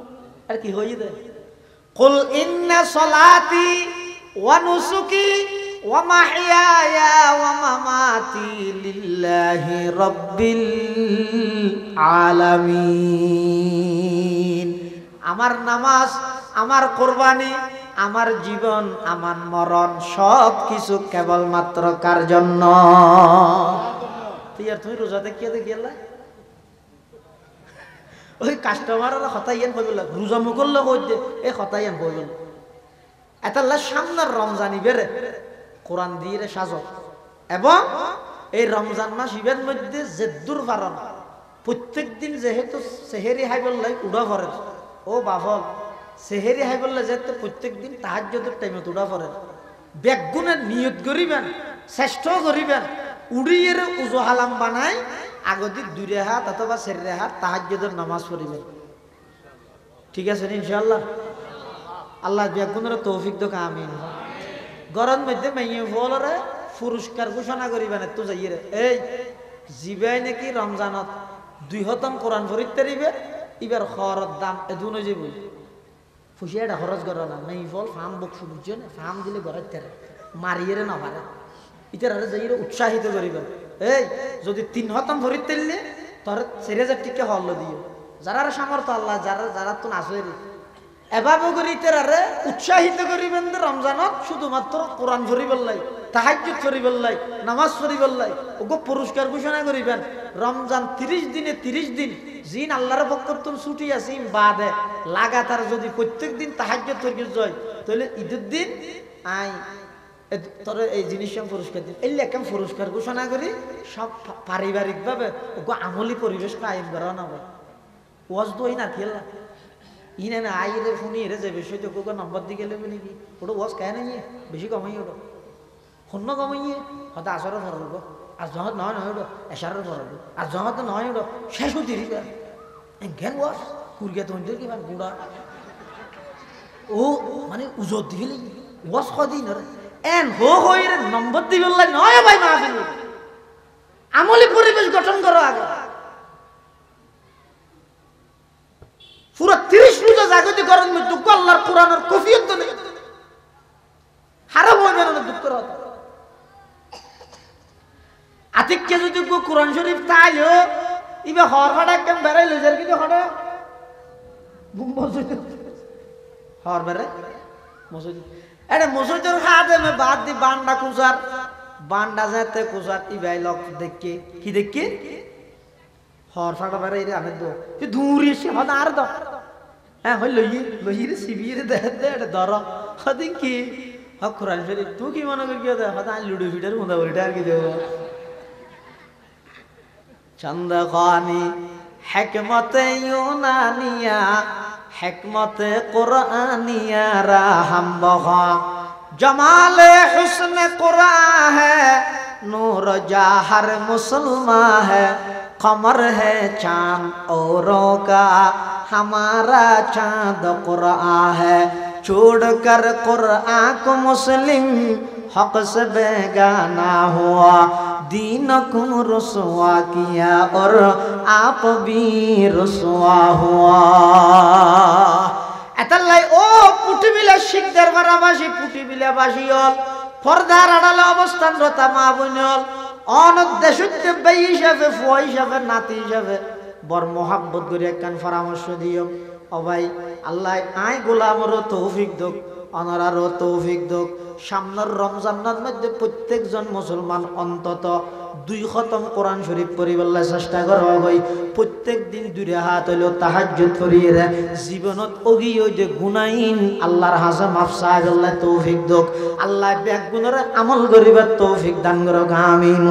আর কি হয়ে দেয় কুল ইন্না সলাতি ওয়া নুসুকি ওয়া মাহইয়ায়া ওয়া মামাতি লিল্লাহি রাব্বিল আলামিন আমার নামাজ আমার কুরবানি আমার জীবন আমার মরণ সব কিছু কেবলমাত্র কার জন্য তুমি রোজাতে কে গেলা ওই কাস্টমারের হতাইয়ান হইল রোজা মুকল্ল কইতে এই হতাইয়ান হইল এতাল্লা সামনের রমজানি বেরে কোরআন দিয়ে সাজক এবং এই রমজান মাস ইবের মধ্যে জেদ্দুর পারন প্রত্যেক দিন যেহেতু সেহেরি হাই বললাই উড়া ভরে ও বাফল সেহেরি হাই বললে যেহেতু প্রত্যেক দিন তাহাজ্জুদের টাইমে উড়া ভরে বেগুনের নিয়ত করিবেন শ্রেষ্ঠ করিবেন উড়িয়ে উজহালাম বানাই আগদি 2 রেহাত অথবা 4 রেহাত তাহাজ্জুদের নামাজ পড়িবেন ঠিক আছে ইনশাআল্লাহ আল্লাহ বেগুনের তৌফিক দোক আমিন গরম মধ্যে মাইয়ে বলরে পুরস্কার ঘোষণা করিবেন তো যাইয়ে এই জিবাই নাকি রমজানত 200তম কোরআন পড়িতে দিবে এবার খরচ দাম এদুন হয়ে যাবে ফুসিয়াটা খরচ করো না মাই ফল ফার্ম বকশু বুঝছো না ফার্ম দিলে গড়াইতে মারিয়ে না পারে ইতার যাই উৎসাহিত করিবেন এই যদি 300তম পড়িতে দিলে তোর 4000 টাকা হল দিও যারা সামর্থ্য আল্লাহ যারা যারা তো আসে এভাবে করে ইতারে উৎসাহিত করিবেন রমজানত শুধুমাত্র কোরআন পড়িবার লাই তাহাজ্জুদ পড়িবার লাই নামাজ পড়িবার লাই ওগো পুরস্কার ঘোষণা করিবেন রমজান 30 দিনে 30 দিন জিন আল্লাহর পক্ষ থেকে ছুটি আছে বাদে লাগাতার যদি প্রত্যেক দিন তাহাজ্জুদ পড়ি যায় তাহলে ঈদের দিন আই তোর এই জিনিস পুরস্কার দিন এই লেখাম পুরস্কার ঘোষণা করি সব পারিবারিকভাবে ওগো আমলি পরিবেশ কায়েম করা না ওয়াজ দই না খেলা ইনে না আইরে ফোনি রে যে বিষয় তো কোকো নম্বর দিকে লেবে নাকি ওটা ওয়াজ কেন নিয়ে বেশি কমাই ওটা শূন্য কমাইয়ে হয়তো আসরের ফর হবো আর জহত নয় নয় ওটা এশারের ফর হবো আর জহত নয় ওটা শেষ হতে দিবে ঘেন ওয়াজ কুরগে তো হইতে কিবা গুড়া ও মানে উজত দিলে ওয়াজ কদিন এন হো হইরে নম্বর দিবে নয় ভাই মাহফিল আমলি পরিবেশ গঠন করো আগে পুরো 30 রোজা জাগতি করেন দুঃখ আল্লাহর কোরআনের কফিয়ত তো নেই হারাম হয়ে গেল দুঃখ আতিককে যদি কোরআন শরীফ তাইলো ইবে হর ফাটা কেম বেরাইলো যার কি হড়ে মসজিদ হর বেরে মসজিদ এটা মসজিদের খাতে মে বাদ দি বান্ডা কুসার বান্ডা যেতে কুসার ইবাই লোক দেখকে কি দেখকে হর ফাটা বেরে রে আনে দো কি দূরে সে হদা আর দো হ্যাঁ হই লই রে সিবিরে দে এটা ধর হদিন কি হ কোরআন শরীফ তুই কি মনে করি দে হদা লুডো ফিটার মুদা বলিটা আর কি দেব চন্দখানি হিকমতে ইউনানিয়া হিকমতে কুরআনিয়া রাহম বখা জমালে হুসনে কুরআন है नूर जाहर मुसलमान है कमर है चांद औरों का हमारा चांद कुरआन है छोड़कर कुरआन को मुस्लिम हक से बेगाना हुआ दीन को रुसवा किया और आप भी रुसवा हुआ এতাল্লাই ও পুটিবিলা শিকদার বারাবাসী পুটিবিলা বাসিয়ল পর্দার আড়ালে অবস্থানরতা মা বোনল অনদ্দেশুদ্ধে বেই হিসাবে ফুয়া হিসাবে নাতি হিসাবে বর মোহাব্বত করে একখান পরামর্শ দিও ও ভাই আল্লাহ আয় গোলামরও তৌফিক দোক অনরারও তৌফিক দোক সামনের রমজানের মধ্যে প্রত্যেকজন মুসলমান অন্তত 2 খতম কোরআন শরীফ পড়িবার চেষ্টা করবা ভাই প্রত্যেক দিন 2 হাত হইলো তাহাজ্জুদ পড়িয়ে জীবনত ওগি ওই যে গুনাহীন আল্লাহর হাজে মাফ চাইলে তৌফিক দোক আল্লাহ ব্যাক গুনার আমল করিবার তৌফিক দান করুক আমিন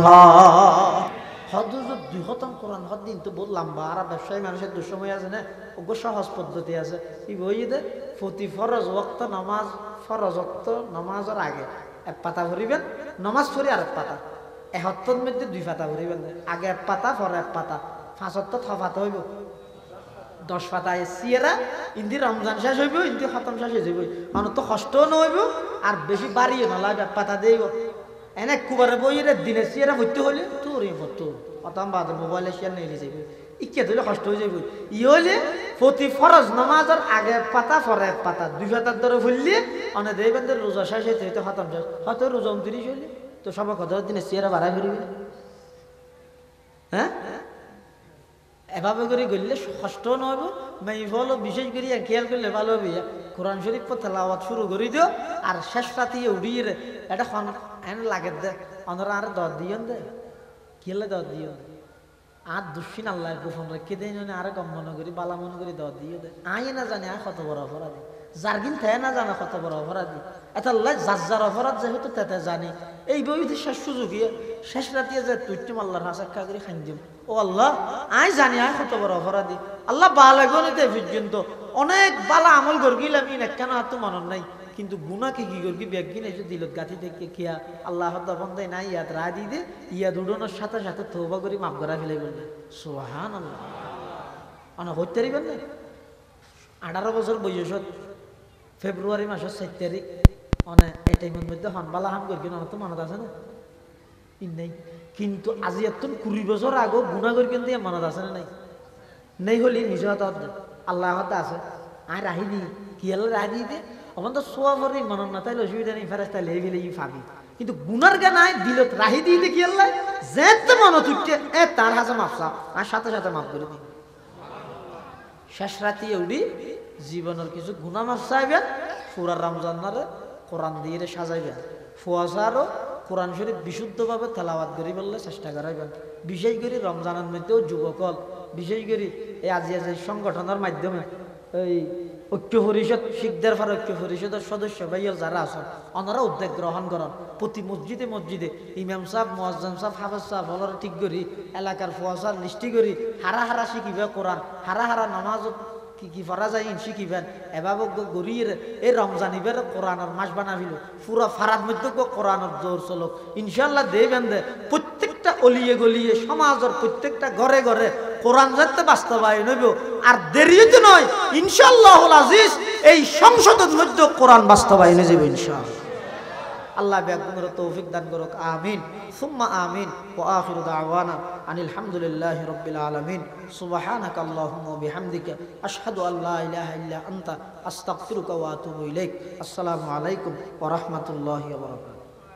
হদুর 2 খতম কোরআন হদ দিন তো বহুত লম্বা আর ব্যবসায়ী মানুষের দুঃসময় আছে না ওগো সহজ পদ্ধতি আছে কি বই দে প্রতি ফরজ ওয়াক্ত নামাজ ফরজ ওয়াক্ত নামাজের আগে এক পাতা ভরিবেন নামাজ পড়ি আর এক পাতা এহত্তর মধ্যে 2 পাতা ভরিবেন আগে এক পাতা পরে এক পাতা 75 পাতা হইব 10 পাতা সিয়েরা ইন্দি রমজান শেষ হইব ইন্দি খতম শেষ হইব মানে তো কষ্টও নহইব আর বেশি বাড়িয়ে নলাইব এক পাতা দেইব এনে কুবারে বইরে দিনে সিয়েরা হইতে হইলে তোরই মতো অতম বাদ মোবাইলে শেয়ার নিয়ে যাইব ইকে দিলে কষ্ট হয়ে যাইব ই হইলে প্রতি ফরজ নামাজের আগে এক পাতা পরে এক পাতা 2 পাতার ধরে ফুললে অনে দেইবেন রোজা শেষ হইতে খতম শেষ হয়তো রোজা 29 হইলে তো সব কত দিনে সিয়েরা বাড়াই ফিরবে হ্যাঁ এভাবে করে গেলে কষ্ট নহব মাইফল বিশেষ করে খেয়াল করলে ভালো হবে কোরআন শরীফ তেলাওয়াত শুরু করে দিও আর শেষ রাতে উড়িয়ে এটা এন লাগে দে অনরা আর দর দিও দে খেলে দর দিও আর দুশ্চিন আল্লাহ গোপন রেখে দেয় আর কম মনে করি বালা মনে করি দর দিও দে আই না জানি আর কত বড় অপরাধী যার কিন্তু না জানা কত বড় অপরাধী এটা যার অপরাধ যেহেতু তাতে জানি এই বইতে শেষ সুযোগ শেষ রাতে যে তুই আল্লাহর হাসাক্ষা করে খান দিম ও আল্লাহ আই জানি আর কত বড় অপরাধী আল্লাহ বালা গণিতে পর্যন্ত অনেক বালা আমল করগিলাম ইন কেন আর তো মনে নাই কিন্তু গুনাকে কি করবি ব্যাগিন এসে দিল গাথি থেকে খেয়া আল্লাহ বন্ধে নাই ইয়াদ রায় দিয়ে দে ইয়াদ উড়ানোর সাথে সাথে তৌবা করে মাফ করা ফেলে বললে সুবহানাল্লাহ অনেক হইতে পারিবেন না 18 বছর বয়সত ফেব্রুয়ারি মাসের 7 তারিখ অনেক এই টাইমের মধ্যে হনবালা হাম করি না তো মনত আছে না নেই কিন্তু আজি এত 20 বছর আগেও গুণা করি কিন্তু মনত আছে না নাই নেই হলি নিজ হাত আল্লাহ হাতে আছে আয় রাহি দি কি আল্লাহ রাহি দিয়ে দে অমন তো সোয়াবরি মনত না তাইলে অসুবিধা নেই ফেরেস্তা লেগে ফেলে ফাবি কিন্তু গুনার গানায় দিল রাহি দিয়ে দে কি আল্লাহ যেতে মনত উঠছে তার হাতে মাফসা আর সাথে সাথে মাফ করে দিই শেষ রাতে উড়ি জীবনের কিছু গুনাহ মাফ চাইবেন পুরা রমজানের কোরআন দিয়ে সাজাইবেন ফুয়াশারও কোরআন শরীফ বিশুদ্ধভাবে তেলাওয়াত করি বললে চেষ্টা করাইবেন বিশেষ করে রমজানের মধ্যেও যুবকল বিশেষ করে এই আজি সংগঠনের মাধ্যমে এই ঐক্য পরিষদ শিখদের ফার ঐক্য পরিষদের সদস্য ভাইয়াল যারা আছেন ওনারা উদ্যোগ গ্রহণ করেন প্রতি মসজিদে মসজিদে ইমাম সাহেব মুয়াজ্জিন সাহেব হাফেজ সাহেব হলর ঠিক করি এলাকার ফুয়াশার লিস্টি করি হারা হারা শিখিবে কোরআন হারা হারা নামাজ কি ফরা যায় শিখিবেন এভাবে গড়িয়ে এই রমজানিবের কোরআনের মাস বানাবিল পুরা ফারাদ মধ্যে কোরআনের জোর চলক ইনশাল্লাহ দেবেন দে প্রত্যেকটা অলিয়ে গলিয়ে সমাজের প্রত্যেকটা ঘরে ঘরে কোরআন যাতে বাস্তবায়ন হইব আর দেরিতে নয় ইনশাআল্লাহুল আজিজ এই সংসদের মধ্যে কোরআন বাস্তবায়ন হয়ে যাবে ইনশাআল্লাহ আল্লাহ বেগুনের তৌফিক দান করুক আমিন সুম্মা আমিন ওয়া আখিরু দাওয়ানা আনিল হামদুলিল্লাহি রাব্বিল আলামিন সুবহানাকা আল্লাহুম্মা ওয়া বিহামদিকা আশহাদু আল্লা ইলাহা ইল্লা আনতা আস্তাগফিরুকা ওয়া আতুবু ইলাইক আসসালামু আলাইকুম ওয়া রাহমাতুল্লাহি ওয়া বারাকাতুহু।